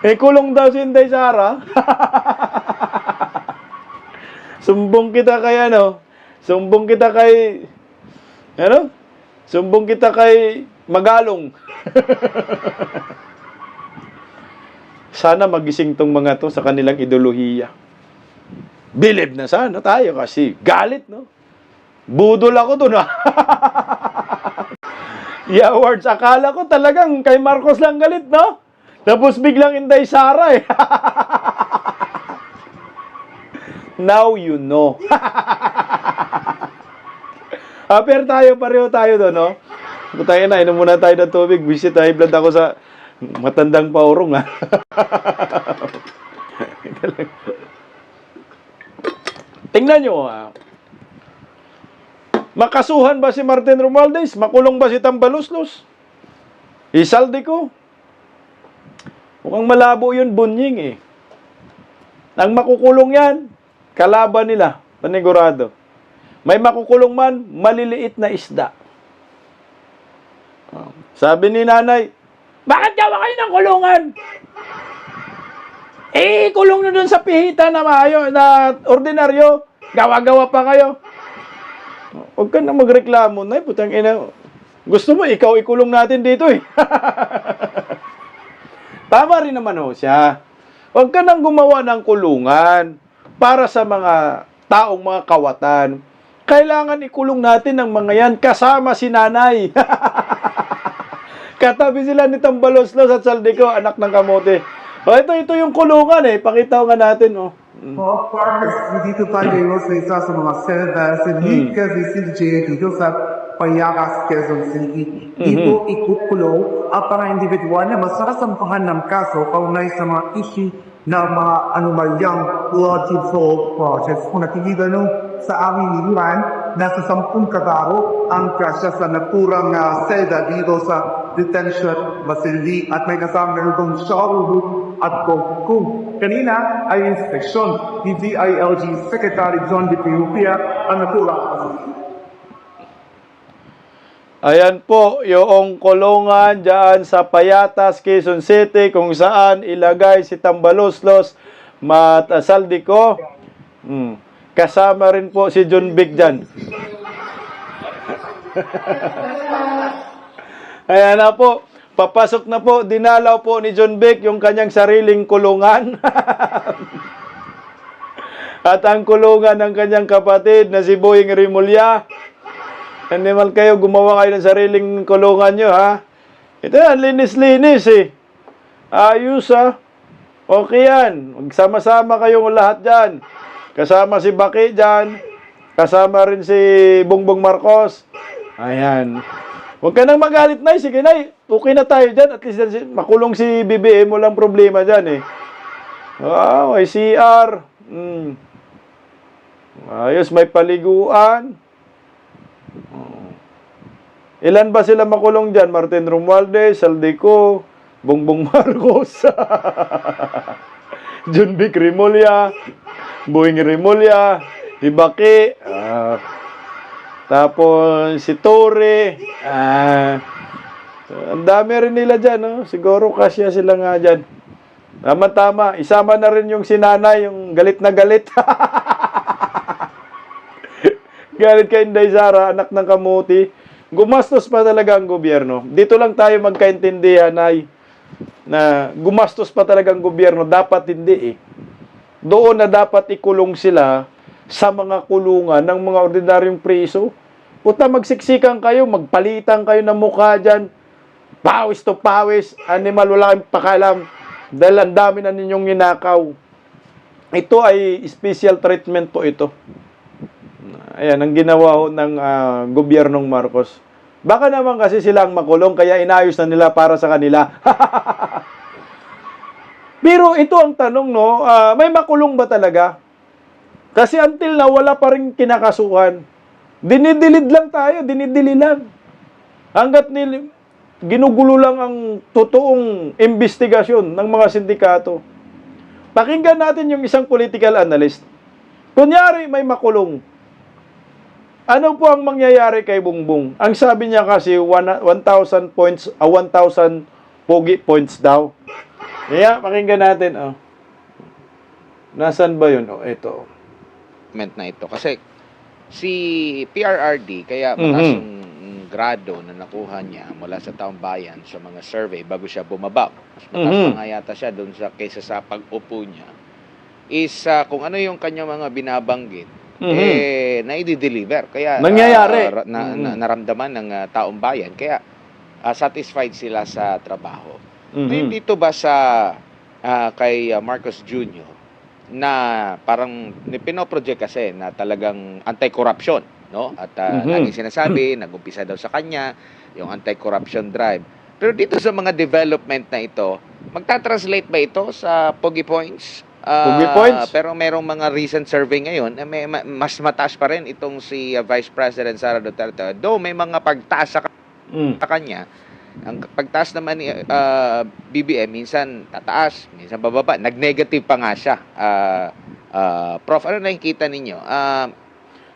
Kulong daw si Inday Sara. Sumbong kita kay Sumbong kita kay magalong. Sana magising tong mga to sa kanilang ideolohiya. Believe na sana tayo kasi galit, no? Budol ako doon, ha? Yeah, words. Akala ko talagang kay Marcos lang galit, no? Tapos biglang Inday Sara, eh. Now you know. Pero tayo, pareho tayo doon, no? Tayo na, inom muna tayo ng tubig. Visit, high blood ako sa matandang paurong, ha? Tingnan nyo, ha? Makasuhan ba si Martin Romualdez? Makulong ba si Tambaloslos? Isaldi ko? Mukhang malabo yun, Bunying, eh. Ang makukulong yan, kalaban nila, panigurado. May makukulong man, maliliit na isda. Sabi ni nanay, bakit gawa kayo ng kulungan? Eh, kulong na dun sa pihita na na ordinaryo. Gawa-gawa pa kayo. Huwag ka na magreklamo, nay, putang ina. Gusto mo, ikaw ikulong natin dito, eh. Tama rin naman ho siya. Huwag ka nang gumawa ng kulungan para sa mga taong mga kawatan. Kailangan ikulong natin ang mga yan kasama si nanay. Katabi sila ni Tambaloslos at Saldico, anak ng kamote. O, ito yung kulungan, eh. Pakita nga natin, oh. dito tayo sa isa sa mga senators, hindi kasi sinadya dito sa Payagas, Quezon City. Ito ikukulong ang mga individual na masasampahan ng kaso kaunay sa mga issue na mga anomalyang flood control projects. Kung nakikita nyo sa aming niliwan, nasa 10 katao ang kasya sa naturang selda dito sa detention facility at may kasama nitong shower room at kung kanina ay inspeksyon ni DILG Secretary John De Piupia ang naturang facility. Ayan po, yung kulungan dyan sa Payatas, Quezon City, kung saan ilagay si Tambaloslos, Saldico. Kasama rin po si John Vic dyan. Ayan na po, papasok na po, dinalaw po ni John Vic yung kanyang sariling kulungan. At ang kulungan ng kanyang kapatid na si Boying Rimulya. Hindi man kayo, gumawa kayo ng sariling kulungan nyo, ha? Ito yan, linis-linis, eh. Ayos, ha? Okay yan. Magsama-sama kayong lahat dyan. Kasama si Baki dyan. Kasama rin si Bongbong Marcos. Ayan. Huwag ka nang magalit, Nay. Sige, Nay. Okay na tayo dyan. At least makulong si BBM. Walang problema dyan, eh. Wow, may CR. Ayos, may paliguan. Ilan ba sila makulong dyan? Martin Romualdez, Saldico, Bongbong Marcos, John Vic Rimulya, Boying Rimulya, Ibaki, tapos si Torre, ang dami rin nila dyan, no? Siguro kasya sila nga dyan. Tama-tama, isama na rin yung sinanay, yung galit na galit. Galit kay Inday Sara, anak ng kamuti. Gumastos pa talaga ang gobyerno. Dito lang tayo magkaintindihan, Nay, na gumastos pa talaga ang gobyerno. Dapat hindi, eh. Doon na dapat ikulong sila sa mga kulungan ng mga ordinaryong preso. Puta, magsiksikan kayo, magpalitan kayo ng mukha dyan. Pawis to pawis. Animal, wala kayong pakalam. Dahil ang dami na ninyong ninakaw. Ito ay special treatment po ito. Ayan, ang ginawa ho ng gobyernong Marcos. Baka naman kasi sila ang makulong, kaya inayos na nila para sa kanila. Pero ito ang tanong, no? May makulong ba talaga? Kasi until na wala pa rin kinakasuhan. Dinidilid lang tayo, dinidili lang. Hanggat ginugulo lang ang totoong investigasyon ng mga sindikato. Pakinggan natin yung isang political analyst. Kunyari may makulong. Ano po ang mangyayari kay Bongbong? Ang sabi niya kasi 1,000 points, 1,000 pogi points daw. Kaya pakinggan natin. Nasaan ba yun? Ito. Na ito. Kasi si PRRD, kaya mataas yung grado na nakuha niya mula sa taong bayan sa mga survey bago siya bumaba. Mas mataas pa nga yata siya doon sa kaysa sa pag-upo niya. Is kung ano yung kanyang mga binabanggit, naidi-deliver. Kaya Nangyayari. Naramdaman ng taong bayan. Kaya satisfied sila sa trabaho. Ngayon dito ba sa kay Marcos Jr. na parang pinoproject kasi na talagang anti-corruption, no? At laging sinasabi, nag-umpisa daw sa kanya yung anti-corruption drive. Pero dito sa mga development na ito, magta-translate ba ito sa Pogi Points? Pogi Points? Pero merong mga recent survey ngayon na mas mataas pa rin itong si Vice President Sara Duterte. Though may mga pagtaas sa kanya, ang pagtaas naman ni BBM, minsan tataas, minsan bababa. Nag-negative pa nga siya. Prof, ano nakikita ninyo?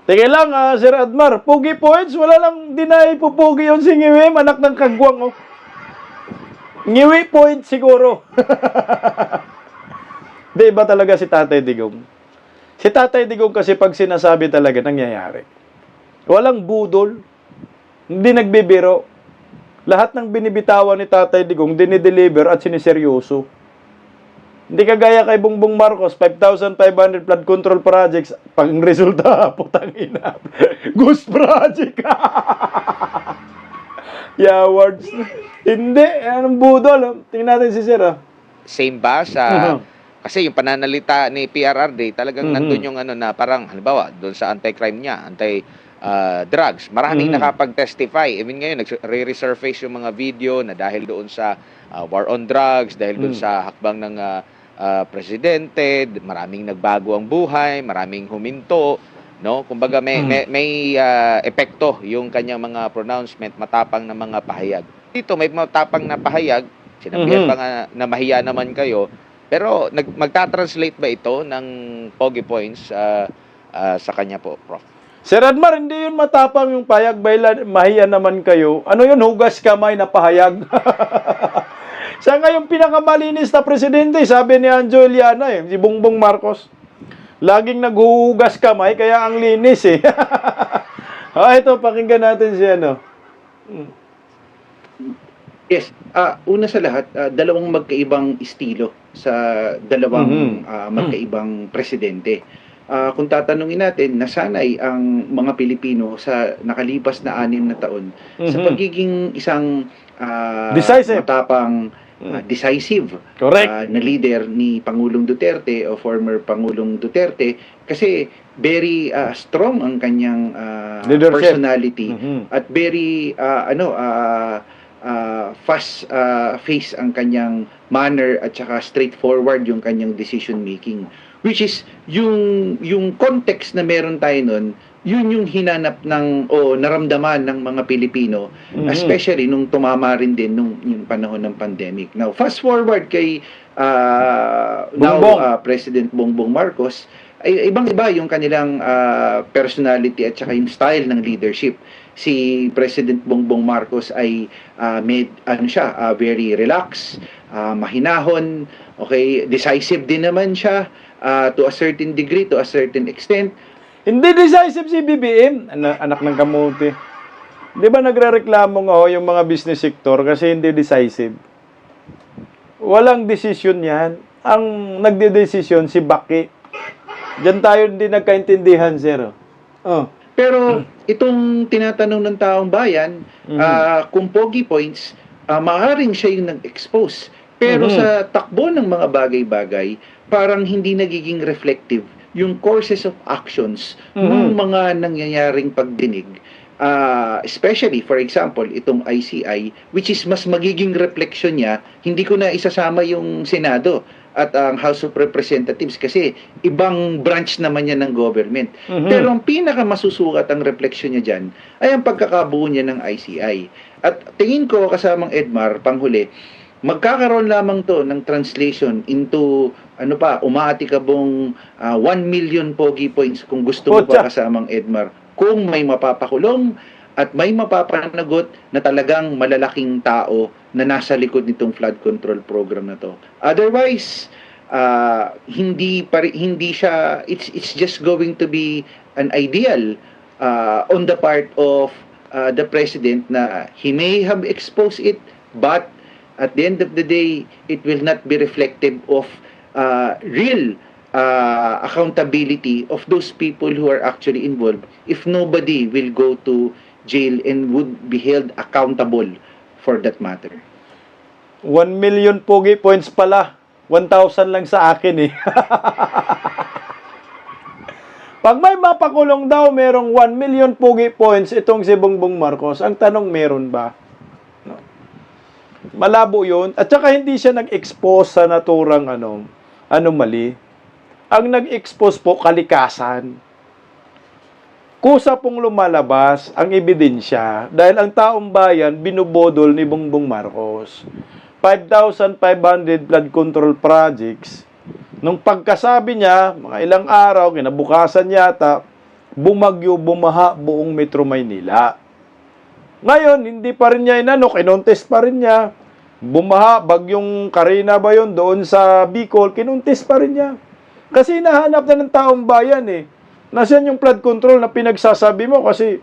Teka lang, Sir Admar. Pogi Points, wala lang dinay pupugi yun si Ngiwi, anak ng kagwang. Oh. Ngiwi Points siguro. Di ba talaga si Tatay Digong? Si Tatay Digong kasi pag sinasabi talaga, nangyayari. Walang budol. Hindi nagbibiro. Lahat ng binibitawan ni Tatay Digong, dinideliver at siniseryoso. Hindi kagaya kay Bongbong Marcos, 5,500 flood control projects. Pang resulta, putang ina. Ghost project. Yawards. Hindi, anong budol? Tingnan natin si Sir. Same ba sa... Kasi yung pananalita ni PRRD, talagang nandun yung ano na parang, halimbawa, doon sa anti-crime niya, drugs. Maraming nakapag-testify. Even ngayon, nag-resurface yung mga video na dahil doon sa war on drugs, dahil doon sa hakbang ng presidente, maraming nagbago ang buhay, maraming huminto, no? Kumbaga may epekto yung kanyang mga pronouncement, matapang na mga pahayag. Dito may matapang na pahayag, sinabihan pa nga na mahiya naman kayo, pero magta-translate ba ito ng Pogi Points sa kanya po, Prof? Sir Admar, hindi yun matapang yung pahayag, mahiya naman kayo. Ano yun, hugas kamay na pahayag? Siya nga yung pinakamalinis na presidente, sabi ni Anjo Eliana, si Bongbong Marcos. Laging naghuhugas kamay, kaya ang linis eh. Ito, pakinggan natin si ano. Yes, una sa lahat, dalawang magkaibang estilo sa dalawang magkaibang presidente. Kung tatanungin natin, nasanay ang mga Pilipino sa nakalipas na 6 na taon sa pagiging isang matapang, decisive na leader ni Pangulong Duterte o former Pangulong Duterte, kasi very strong ang kanyang personality at very fast face ang kanyang manner at saka straightforward yung kanyang decision making, which is yung context na meron tayo nun, yun yung hinanap ng o naramdaman ng mga Pilipino, especially nung tumama rin din nung yung panahon ng pandemic. Now fast forward kay President Bongbong Marcos, ay ibang-iba yung kanilang personality at saka yung style ng leadership. Si President Bongbong Marcos ay very relaxed, mahinahon, okay, decisive din naman siya to a certain degree, to a certain extent. Hindi decisive si BBM, anak ng kamuti. Di ba nagrereklamo nga yung mga business sector kasi hindi decisive? Walang desisyon yan. Ang nagdedesisyon si Baki. Diyan tayo hindi nagkaintindihan, sir. Pero itong tinatanong ng taong bayan, kung Pogi Points, maaaring siya yung nag-expose. Pero sa takbo ng mga bagay-bagay, parang hindi nagiging reflective yung courses of actions ng mga nangyayaring pagdinig. Especially, for example, itong ICI, which is mas magiging reflection niya, hindi ko na isasama yung Senado at ang House of Representatives kasi ibang branch naman yan ng government. Pero ang pinakamasusukat ang reflection niya dyan ay ang pagkakabuo niya ng ICI. At tingin ko, kasamang Edmar, panghuli, magkakaroon lamang to ng translation into umaatikabong 1 million Pogi Points kung gusto mo pa, kasamang Edmar, kung may mapapakulong at may mapapanagot na talagang malalaking tao na nasa likod nitong flood control program na to. Otherwise, hindi siya, it's just going to be an ideal on the part of the president na he may have exposed it, but at the end of the day, it will not be reflective of real accountability of those people who are actually involved if nobody will go to jail and would be held accountable for that matter. 1 million pogi points pala. 1,000 lang sa akin eh. Pag may mapakulong daw, merong 1 million pogi points itong si Bongbong Marcos. Ang tanong, meron ba? No. Malabo yun. At saka hindi siya nag-expose sa naturang mali. Ang nag-expose po, kalikasan. Kusa pong lumalabas ang ebidensya dahil ang taong bayan binubodol ni Bongbong Marcos. 5,500 flood control projects. Nung pagkasabi niya, mga ilang araw, kinabukasan yata, bumagyo, bumaha buong Metro Maynila. Ngayon, hindi pa rin niya kinontes pa rin niya. Bumaha, bagyong Karina ba yun, doon sa Bicol, kinontes pa rin niya. Kasi nahanap na ng taong bayan eh. Nasaan yung flood control na pinagsasabi mo? Kasi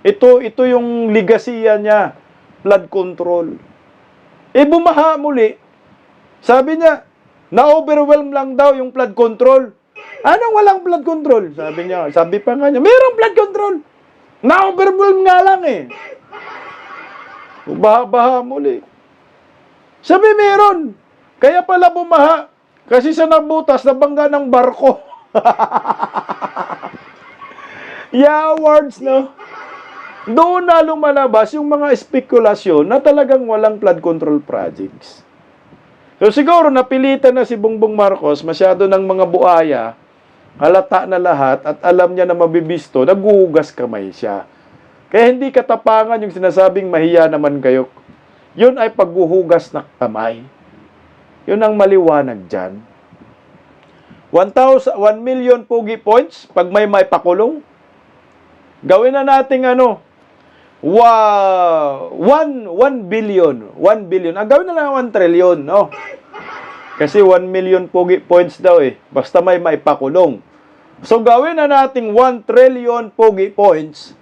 ito yung ligasiya niya, flood control. Bumaha muli. Sabi niya, na-overwhelm lang daw yung flood control. Anong walang flood control? Sabi niya, sabi pa nga niya, mayroong flood control. Na-overwhelm nga lang eh. Baha-baha muli. Sabi meron. Kaya pala bumaha. Kasi sa nabutas, nabangga ng barko. Yeah, words, no? Doon na lumalabas yung mga espekulasyon na talagang walang flood control projects. So siguro napilitan na si Bongbong Marcos, masyado ng mga buaya, halata na lahat at alam niya na mabibisto, naghuhugas kamay siya. Kaya hindi katapangan yung sinasabing mahiya naman kayo. Yun ay paghuhugas ng kamay. Yun ang maliwanag dyan. 1 million pogi points pag may pakulong. Gawin na nating 1 billion. 1 billion. Gawin na lang 1 trillion, no? Kasi 1 million pogi points daw eh. Basta may maipakulong. So, gawin na nating 1 trillion pogi points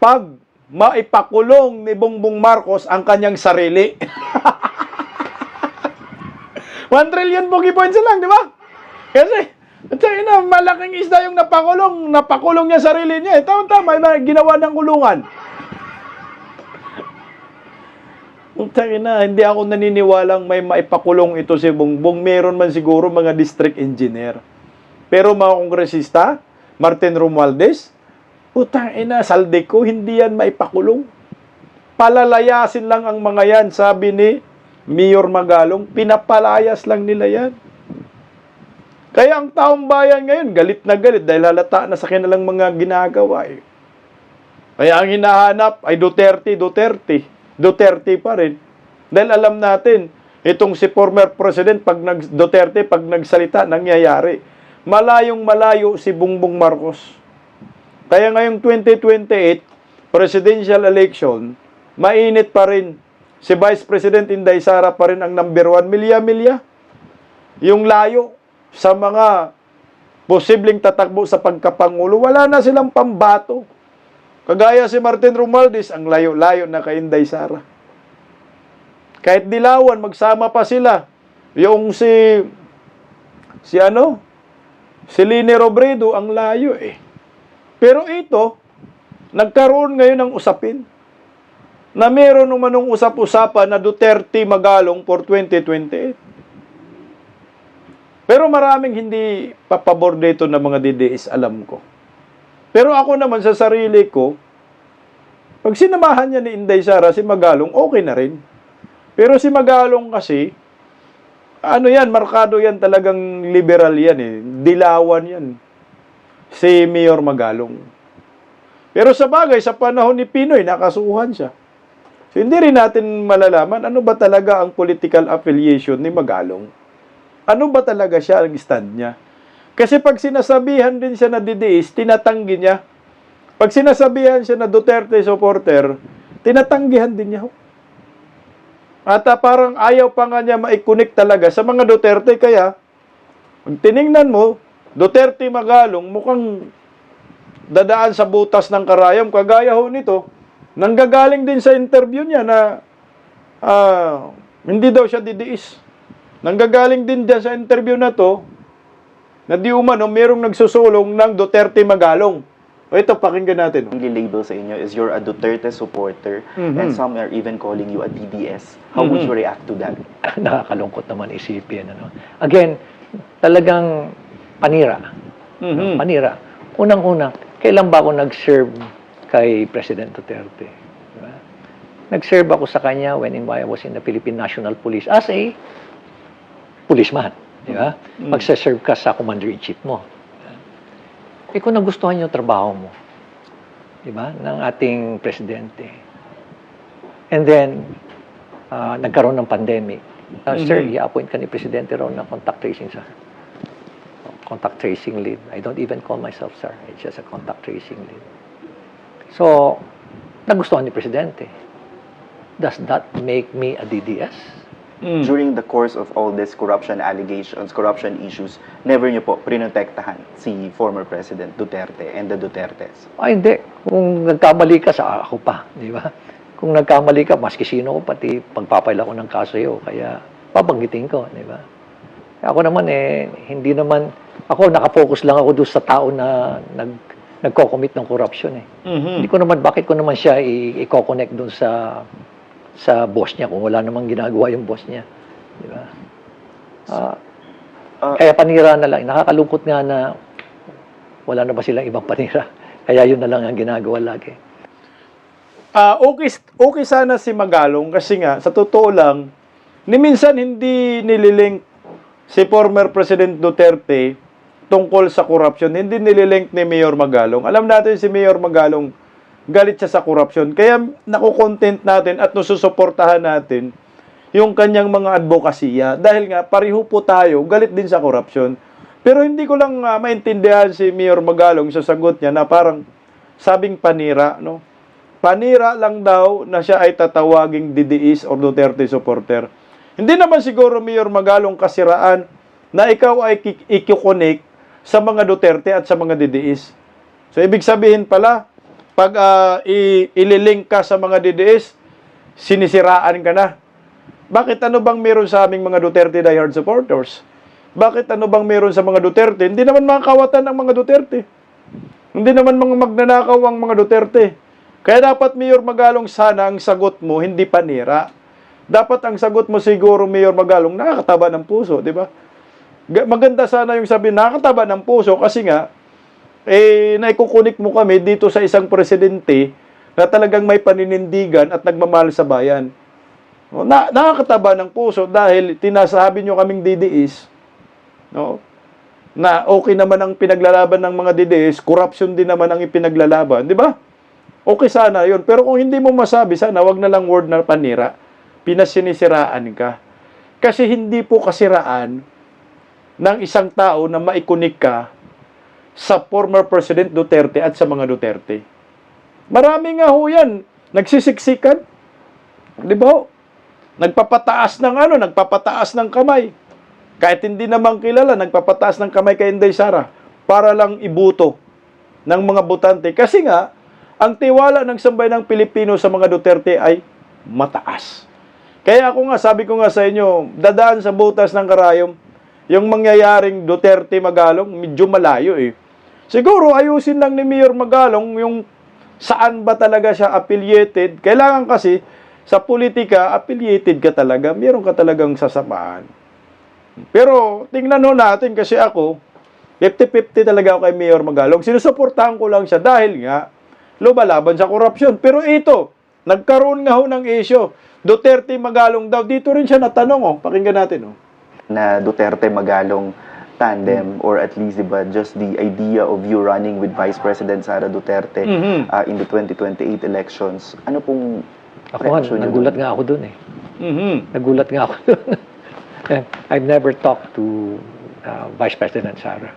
pag maipakulong ni Bongbong Marcos ang kanyang sarili. 1 trillion pogi points lang, di ba? Kasi, malaking isda yung napakulong niya sarili niya. Tama, may ginawa ng kulungan. Hindi ako naniniwalang may maipakulong ito si Bongbong. Meron man siguro mga district engineer. Pero mga kongresista, Martin Romualdez, Saldico, hindi yan maipakulong. Palalayasin lang ang mga yan, sabi ni Mayor Magalong, pinapalayas lang nila yan. Kaya ang taong bayan ngayon, galit na galit dahil halata na sa kanilang mga ginagawa eh. Kaya ang hinahanap ay Duterte pa rin. Dahil alam natin, itong si former president, Duterte, pag nagsalita, nangyayari. Malayong malayo si Bongbong Marcos. Kaya ngayong 2028, presidential election, mainit pa rin. Si Vice President Inday Sara pa rin ang number 1. Milya-milya. Yung layo sa mga posibleng tatakbo sa pagkapangulo, wala na silang pambato. Kagaya si Martin Romualdez, ang layo-layo na kay Inday Sara. Kahit dilawan, magsama pa sila. Yung si Lini Robredo, ang layo eh. Pero ito, nagkaroon ngayon ng usapin na meron naman usap-usapan na Duterte Magalong for 2028. Pero maraming hindi papabor dito ng mga DDS, alam ko. Pero ako naman sa sarili ko, pag sinamahan niya ni Inday Sara, si Magalong, okay na rin. Pero si Magalong kasi, markado yan, talagang liberal yan eh. Dilawan yan. Si Mayor Magalong. Pero sa bagay, sa panahon ni Pinoy, nakasuhan siya. So, hindi rin natin malalaman ano ba talaga ang political affiliation ni Magalong. Ano ba talaga siya ang stand niya? Kasi pag sinasabihan din siya na DDS, tinatanggi niya. Pag sinasabihan siya na Duterte supporter, tinatanggihan din niya. At parang ayaw pa nga niya maikunik talaga sa mga Duterte. Kaya, pag tiningnan mo, Duterte Magalong mukhang dadaan sa butas ng karayom. Kagaya ho nito, nanggagaling din sa interview niya na hindi daw siya didiis. Nanggagaling din dyan sa interview na to na di umano merong nagsusulong ng Duterte Magalong. O ito, pakinggan natin. Ang label sa inyo is you're a Duterte supporter and some are even calling you a DDS. How would you react to that? Nakakalungkot naman isipin. Ano? Again, talagang panira. Panira. Unang-una, kailan ba ako nag-serve kay President Duterte? Diba? Nag-serve ako sa kanya when I was in the Philippine National Police as a policeman. Diba? Magsa-serve ka sa commander-in-chief mo. Eh kung nagustuhan yung trabaho mo, diba, ng ating presidente. And then, nagkaroon ng pandemic. Sir, i-appoint ka ni Presidente raw ng contact tracing, sir. Contact tracing lead. I don't even call myself, sir. It's just a contact tracing lead. So, nagustuhan ni Presidente. Does that make me a DDS? During the course of all this corruption allegations, corruption issues, never niyo po prinotektahan si former President Duterte and the Dutertes? Ay, hindi. Kung nagkamali ka, sa ako pa. Di ba? Kung nagkamali ka, maski sino ko, pati pagpapail ako ng kaso iyo. Kaya, babanggitin ko. Di ba? Ako naman hindi naman, ako nakafocus lang ako doon sa tao na nagko-commit ng corruption Hindi ko naman, bakit ko naman siya i-connect doon sa boss niya kung wala namang ginagawa yung boss niya. Di ba? Kaya panira na lang. Nakakalungkot nga na wala na ba silang ibang panira. Kaya yun na lang ang ginagawa lagi. Okay sana si Magalong kasi nga, sa totoo lang, ni minsan hindi nililink si former President Duterte tungkol sa corruption. Hindi nililink ni Mayor Magalong. Alam natin si Mayor Magalong, galit siya sa corruption. Kaya nakukontent natin at nasusuportahan natin yung kanyang mga advokasya. Dahil nga, pareho po tayo, galit din sa corruption. Pero hindi ko lang maintindihan si Mayor Magalong sa sagot niya na parang sabing panira. No? Panira lang daw na siya ay tatawaging DDS or Duterte supporter. Hindi naman siguro, Mayor Magalong, kasiraan na ikaw ay ikikonek sa mga Duterte at sa mga DDS. So, ibig sabihin pala, pag ililink ka sa mga DDS, sinisiraan ka na. Bakit ano bang meron sa aming mga Duterte diehard supporters? Bakit ano bang meron sa mga Duterte? Hindi naman mga kawatan ng mga Duterte. Hindi naman mga magnanakaw ang mga Duterte. Kaya dapat, Mayor Magalong, sana ang sagot mo, hindi panira. Dapat ang sagot mo siguro, Mayor Magalong, nakakataba ng puso, di ba? Maganda sana yung sabi, nakakataba ng puso kasi nga, naikukunik mo kami dito sa isang presidente na talagang may paninindigan at nagmamahal sa bayan. Nakakataba ng puso dahil tinasabi nyo kaming DDS, no? Na okay naman ang pinaglalaban ng mga DDS, corruption din naman ang ipinaglalaban, di ba? Okay sana yun. Pero kung hindi mo masabi, sana wag na lang word na panira, pinasinisiraan ka. Kasi hindi po kasiraan ng isang tao na maikunik ka sa former President Duterte at sa mga Duterte. Marami nga ho yan. Nagsisiksikan. Di ba? Nagpapataas ng kamay. Kahit hindi naman kilala, nagpapataas ng kamay kay Inday Sara para lang ibuto ng mga botante. Kasi nga, ang tiwala ng sambayanang Pilipino sa mga Duterte ay mataas. Kaya ako nga, sabi ko nga sa inyo, dadaan sa butas ng karayom, yung mangyayaring Duterte Magalong, medyo malayo Siguro, ayusin lang ni Mayor Magalong yung saan ba talaga siya affiliated. Kailangan kasi, sa politika, affiliated ka talaga. Meron ka talagang sasamahan. Pero, tingnan ho natin kasi ako, 50-50 talaga ako kay Mayor Magalong. Sinusuportahan ko lang siya dahil nga, lumalaban sa korupsyon. Pero ito, nagkaroon nga ho ng issue. Duterte Magalong daw. Dito rin siya natanong. Pakinggan natin. Na Duterte Magalong tandem or at least diba just the idea of you running with Vice President Sara Duterte in the 2028 elections, ano pong ako nga, nagulat nga ako dun nagulat nga ako dun. I've never talked to Vice President Sara.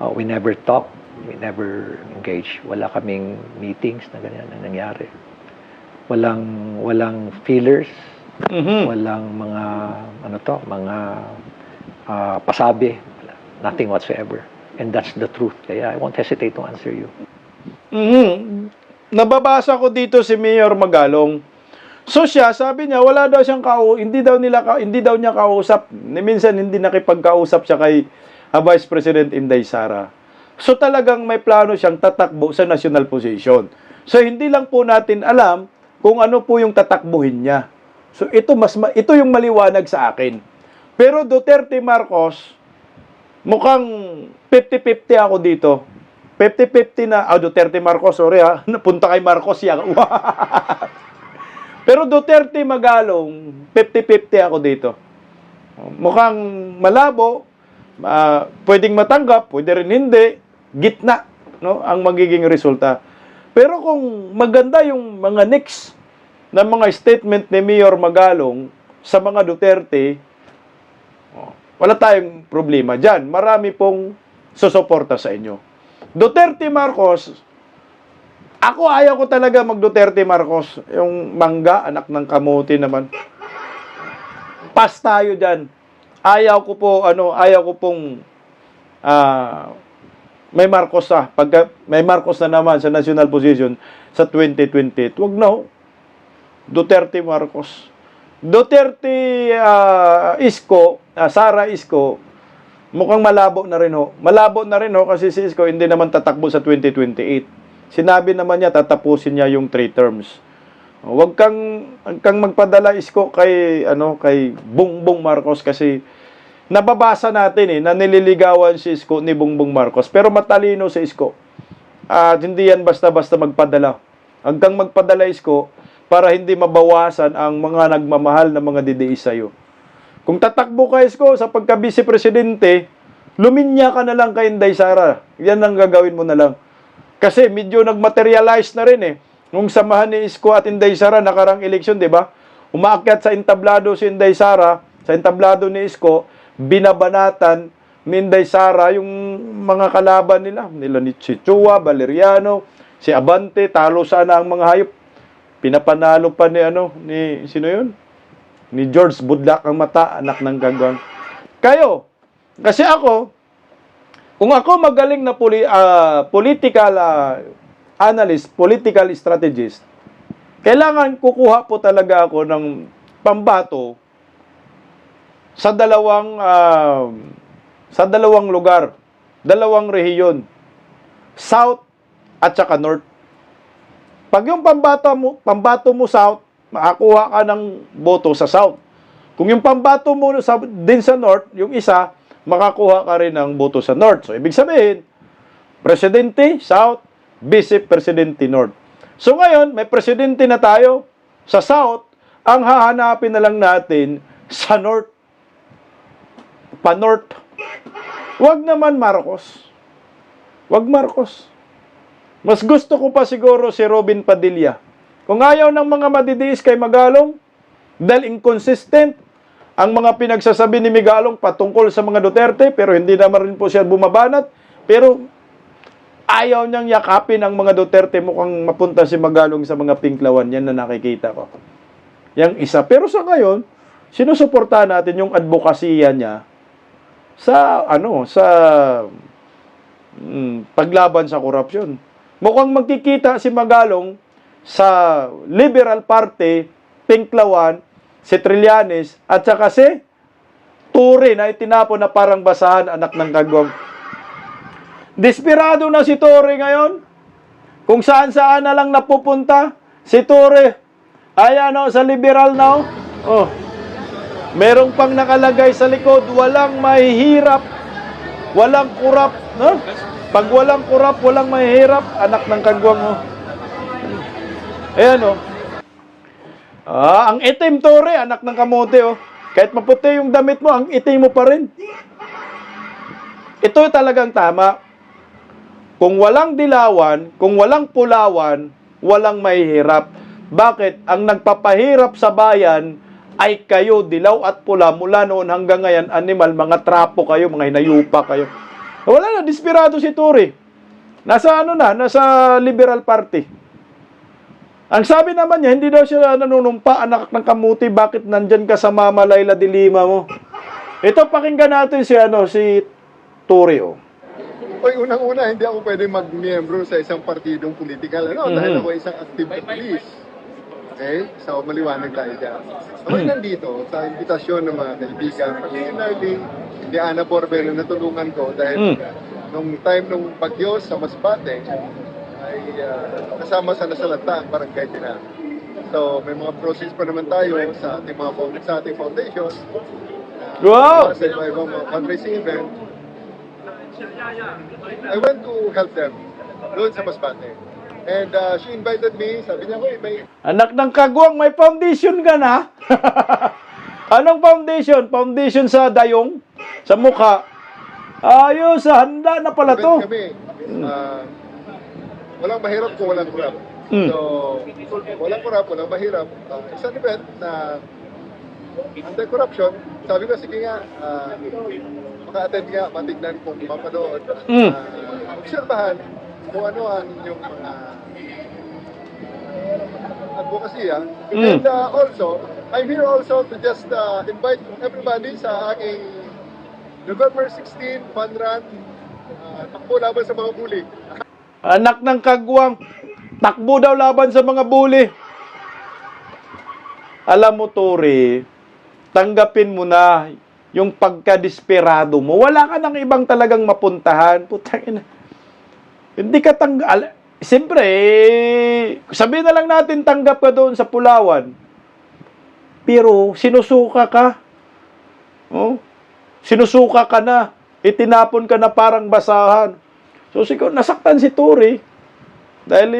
We never talked, we never engaged, wala kaming meetings na ganyan na nangyari, walang feelers, walang mga mga pasabi, nothing whatsoever. And that's the truth. Kaya I won't hesitate to answer you. nababasa ko dito si Mayor Magalong. So siya, sabi niya, wala daw siyang hindi daw niya kausap. Minsan hindi nakipagkausap siya kay Vice President Inday Sara. So talagang may plano siyang tatakbo sa national position. So hindi lang po natin alam kung ano po yung tatakbuhin niya. So ito yung maliwanag sa akin. Pero Duterte Marcos, mukhang 50-50 ako dito. 50-50 na, Duterte Marcos, sorry ha, napunta kay Marcos yan. Pero Duterte Magalong, 50-50 ako dito. Mukhang malabo, pwedeng matanggap, pwede rin hindi, gitna, no, ang magiging resulta. Pero kung maganda yung mga next na mga statement ni Mayor Magalong sa mga Duterte, wala tayong problema dyan. Marami pong susuporta sa inyo. Duterte Marcos, ako ayaw ko talaga mag-Duterte Marcos. Yung mangga, anak ng kamote naman. Pas tayo dyan. Ayaw ko pong may Marcos may Marcos na naman sa national position sa 2028. Wag na ho. Duterte Marcos. Duterte Isko, Sara Isko, mukhang malabo na rin ho. Malabo na rin ho kasi si Isko hindi naman tatakbo sa 2028. Sinabi naman niya tatapusin niya yung 3 terms. Huwag kang magpadala Isko kay Bongbong Marcos kasi nababasa natin na nililigawan si Isko ni Bongbong Marcos pero matalino si Isko. At hindi yan basta-basta magpadala. Hanggang magpadala Isko para hindi mabawasan ang mga nagmamahal na mga DDI sa'yo. Kung tatakbo ka Isko sa pagka-vice presidente, luminya ka na lang kay Inday Sara. Yan ang gagawin mo na lang. Kasi medyo nagmaterialize na rin nung samahan ni Isko at Inday Sara nakarang eleksyon, di ba? Umaakyat sa entablado si Inday Sara, sa entablado ni Isko, binabanatan ni Inday Sara yung mga kalaban nila ni si Chua, Valeriano, si Abante, talo sana ang mga hayop. Pinapanalo pa ni sino yun? Ni George Budlak ang mata, anak ng gagawang. Kayo, kasi ako, kung ako magaling na political analyst, political strategist, kailangan kukuha po talaga ako ng pambato sa dalawang lugar, dalawang rehiyon, South at saka North. Pag yung pambato mo South, makakuha ka ng boto sa South. Kung yung pambato mo din sa North, yung isa, makakuha ka rin ng boto sa North. So, ibig sabihin, Presidente, South, Vice Presidente, North. So, ngayon, may Presidente na tayo sa South, ang hahanapin na lang natin sa North. Pa-North. Wag naman Marcos. Wag Marcos. Mas gusto ko pa siguro si Robin Padilla. Kung ayaw ng mga madidiis kay Magalong, dahil inconsistent, ang mga pinagsasabi ni Magalong patungkol sa mga Duterte, pero hindi naman rin po siya bumabanat, pero ayaw niyang yakapin ang mga Duterte, mukhang mapunta si Magalong sa mga pinklawan, yan na nakikita ko. Yang isa. Pero sa ngayon, sinusuportahan natin yung advokasya niya sa paglaban sa korupsyon. Mukhang magkikita si Magalong sa Liberal Party, Pinklawan, si Trillanes, at saka si Ture na itinapon na parang basahan, anak ng kagwang. Desperado na si Ture ngayon. Kung saan-saan na lang napupunta, si Ture, ayan sa Liberal na merong pang nakalagay sa likod, walang mahihirap, walang kurap. No? Pag walang kurap, walang mahihirap, anak ng kagwang. Ayan ang itim Ture, anak ng kamote Kahit maputi yung damit mo, ang itim mo pa rin. Ito talagang tama. Kung walang dilawan, kung walang pulawan, walang mahihirap. Bakit? Ang nagpapahirap sa bayan ay kayo, dilaw at pula. Mula noon hanggang ngayon, animal, mga trapo kayo, mga hinayupa kayo. Wala na, desperado si Ture. Nasa nasa Liberal Party. Ang sabi naman niya, hindi daw siya nanunumpa, anak ng kamuti, bakit nandyan ka sa Mama Laila de Lima mo? Ito, pakinggan natin si Ture. Oy, unang-una, hindi ako pwede mag-miyembro sa isang partidong politikal, dahil ako isang active na police. Okay? So, maliwanag tayo dyan. Ako'y nandito sa imbitasyon ng mga kaibigan, particularly ni Ana Porbe na natulungan ko dahil nung time nung bagyo sa Masbate, ay kasama sa nasalanta ang barangay nila. So, may mga process pa naman tayo sa ating foundation. Wow! Sa iba-ibang mga fundraising event. I went to help them doon sa Masbate. And she invited me, sabi niya, may... Anak ng kagwang, may foundation ka na? Anong foundation? Foundation sa dayong? Sa mukha? Ayos, handa na pala to. Kami, walang mahirap kung walang kurap. So, walang kurap, walang mahirap. Isang event na anti-corruption, sabi ko, sige nga, maka-attend nga, matignan kung mapanood. Obserbahan kung ano ang inyong mga advocacy. And also, I'm here also to just invite everybody sa aking November 16 fun run, takbo laban sa mga bully. Anak ng kagwang, takbo daw laban sa mga bully. Alam mo, Tori, tanggapin mo na yung pagka-desperado mo. Wala ka nang ibang talagang mapuntahan. Putang ina. Hindi ka siyempre, sabihin na lang natin tanggap ka doon sa Pulawan. Pero, sinusuka ka. Oh? Sinusuka ka na. Itinapon ka na parang basahan. So, siguro, nasaktan si Tori. Dahil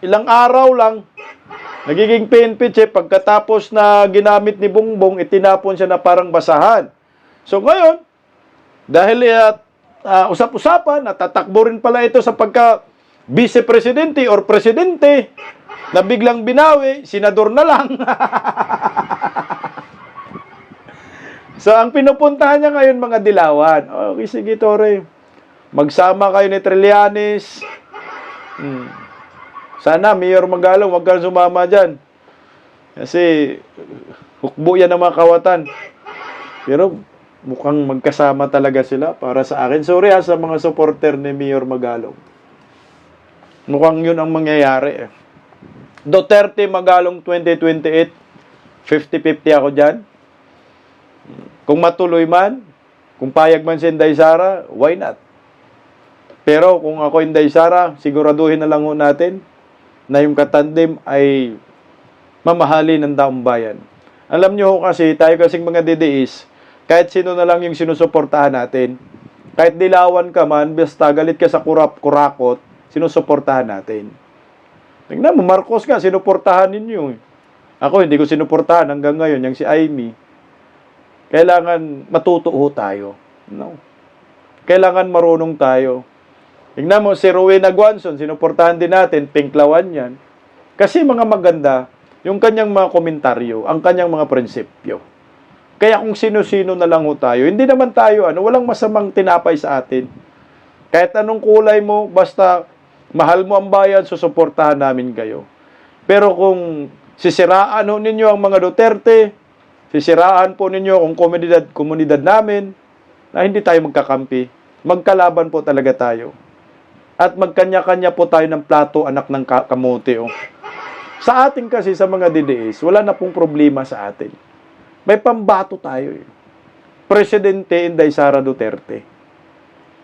ilang araw lang, nagiging pinpitch pagkatapos na ginamit ni Bongbong, itinapon siya na parang basahan. So, ngayon, dahil usap-usapan, natatakbo rin pala ito sa pagka vice-presidente or presidente na biglang binawi, senador na lang. So, ang pinupuntahan niya ngayon, mga dilawan. Okay, sige, Tore. Magsama kayo ni Trillanes. Sana, Mayor Magalong, huwag kang sumama dyan. Kasi, hukbo yan ng mga kawatan. Pero, mukhang magkasama talaga sila para sa akin. Sorry sa mga supporter ni Mayor Magalong. Mukhang yun ang mangyayari. Duterte Magalong 2028, 50-50 ako dyan. Kung matuloy man, kung payag man si Inday Sara, why not? Pero kung ako Inday Sara, siguraduhin na lang ho natin na yung katandem ay mamahalin ng taong bayan. Alam nyo ho kasi, tayo kasing mga DDIs, kahit sino na lang yung sinusuportahan natin, kahit dilawan ka man, basta galit ka sa kurakot, sinusuportahan natin. Tingnan mo, Marcos nga, sinuportahan ninyo. Ako, hindi ko sinuportahan hanggang ngayon, yung si Amy. Kailangan matuto ho tayo. No? Kailangan marunong tayo. Tingnan mo, si Rowena Guanzon, sinuportahan din natin, pinklawan yan. Kasi mga maganda, yung kanyang mga komentaryo, ang kanyang mga prinsipyo. Kaya kung sino-sino na lang ho tayo, hindi naman tayo, walang masamang tinapay sa atin. Kahit anong kulay mo, basta mahal mo ang bayan, susuportahan namin kayo. Pero kung sisiraan ho ninyo ang mga Duterte, sisiraan po ninyo ang komunidad namin, na hindi tayo magkakampi, magkalaban po talaga tayo. At magkanya-kanya po tayo ng plato, anak ng kamote. Sa atin kasi, sa mga DDS, wala na pong problema sa atin. May pambato tayo. Presidente Inday Sara Duterte.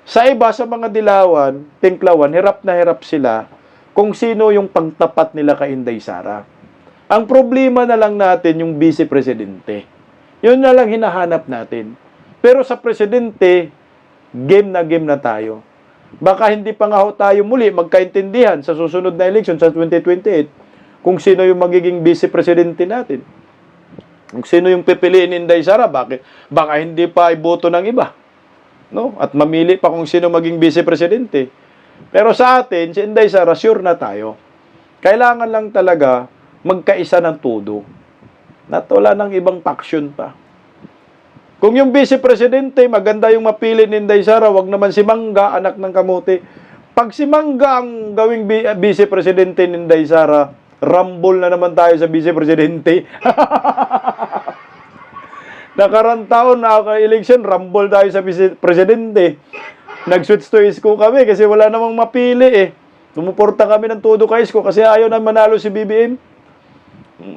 Sa iba, sa mga dilawan, tinklawan, hirap na hirap sila kung sino yung pangtapat nila kay Inday Sara. Ang problema na lang natin yung vice-presidente. Yun na lang hinahanap natin. Pero sa presidente, game na tayo. Baka hindi pa nga ho tayo muli magkaintindihan sa susunod na election sa 2028 kung sino yung magiging vice-presidente natin. Kung sino yung pipiliin ni Inday Sara, baka hindi pa iboto ng iba. No? At mamili pa kung sino maging vice-presidente. Pero sa atin, si Inday Sara, sure na tayo. Kailangan lang talaga magkaisa ng todo. At wala ng ibang faction pa. Kung yung vice-presidente, maganda yung mapili ni Inday Sara, wag naman si Mangga, anak ng kamote. Pag si Mangga ang gawing vice-presidente ni Inday Sara, rumble na naman tayo sa vice-presidente. Nakarang taon na election, rumble tayo sa vice-presidente. nag-switch to Isko kami kasi wala namang mapili eh. Sumuporta kami ng todo kay Isko kasi ayaw na manalo si BBM.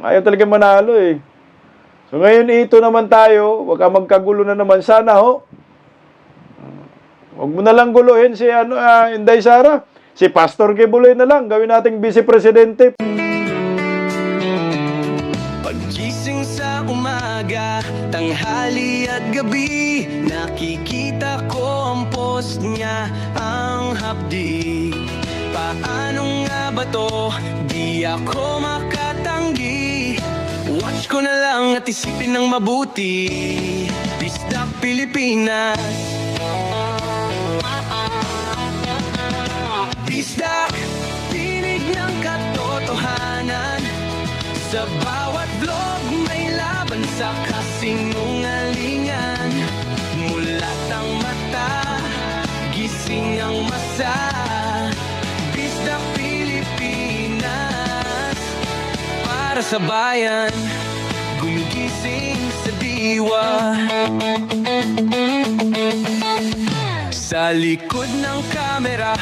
Ayaw talaga manalo eh. So ngayon ito naman tayo, wag ka magkagulo na naman. Sana ho, wag mo na lang guluhin si Inday Sara. Si Pastor Kibuloy na lang, gawin nating vice presidente. Paggising sa umaga, tanghali at gabi, nakikita ko ang post niya, ang hapdi. Paano nga ba to? Di ako makatanggi. Watch ko na lang at isipin ng mabuti. Bisdak Pilipinas. Bisdak, tinig ng katotohanan. Sa bawat vlog may laban sa kasinungalingan. Mulat ang mata, gising ang masa. Bisdak Pilipinas, para sa bayan, gumigising sa diwa. Sa likod ng kamera,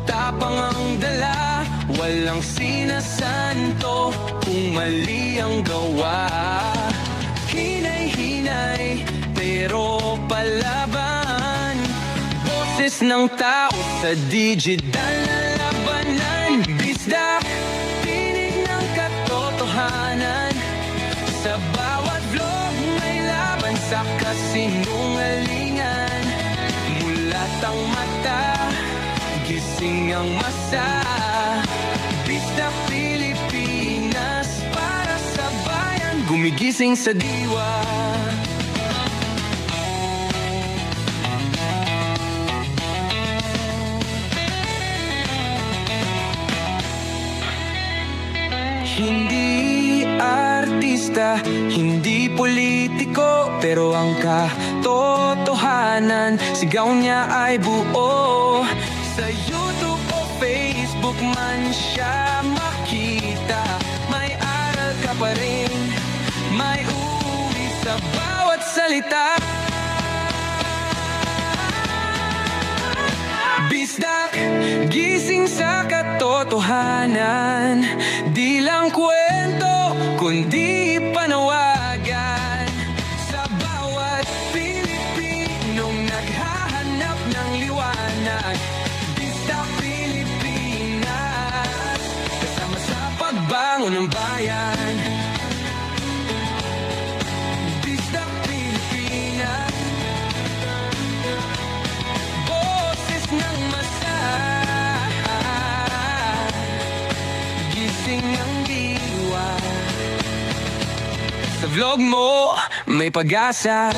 tapang ang dala, walang sinasanto kung mali ang gawa. Hinay-hinay, pero palaban. Boses ng tao sa digital na labanan. Bisdak, tinig ng katotohanan. Sa bawat vlog may laban sa kasinungalingan. Mulat ang mata, gising ang masa. Bisdak Pilipinas, para sa bayan, gumigising sa diwa. Hindi artista, hindi politiko, pero ang katotohanan, sigaw niya ay buo. Sa YouTube o Facebook man siya makita, may aral ka pa rin, may uwi sa bawat salita. Bisdak, gising sa katotohanan, di lang kwento, kundi panawagan. Sa bawat Pilipinong naghahanap ng liwanag. Bisdak Pilipinas, kasama sa pagbangon ng bayan. Bisdak Pilipinas, boses ng masa, gising ang diwa. Sa vlog mo may pag-asa.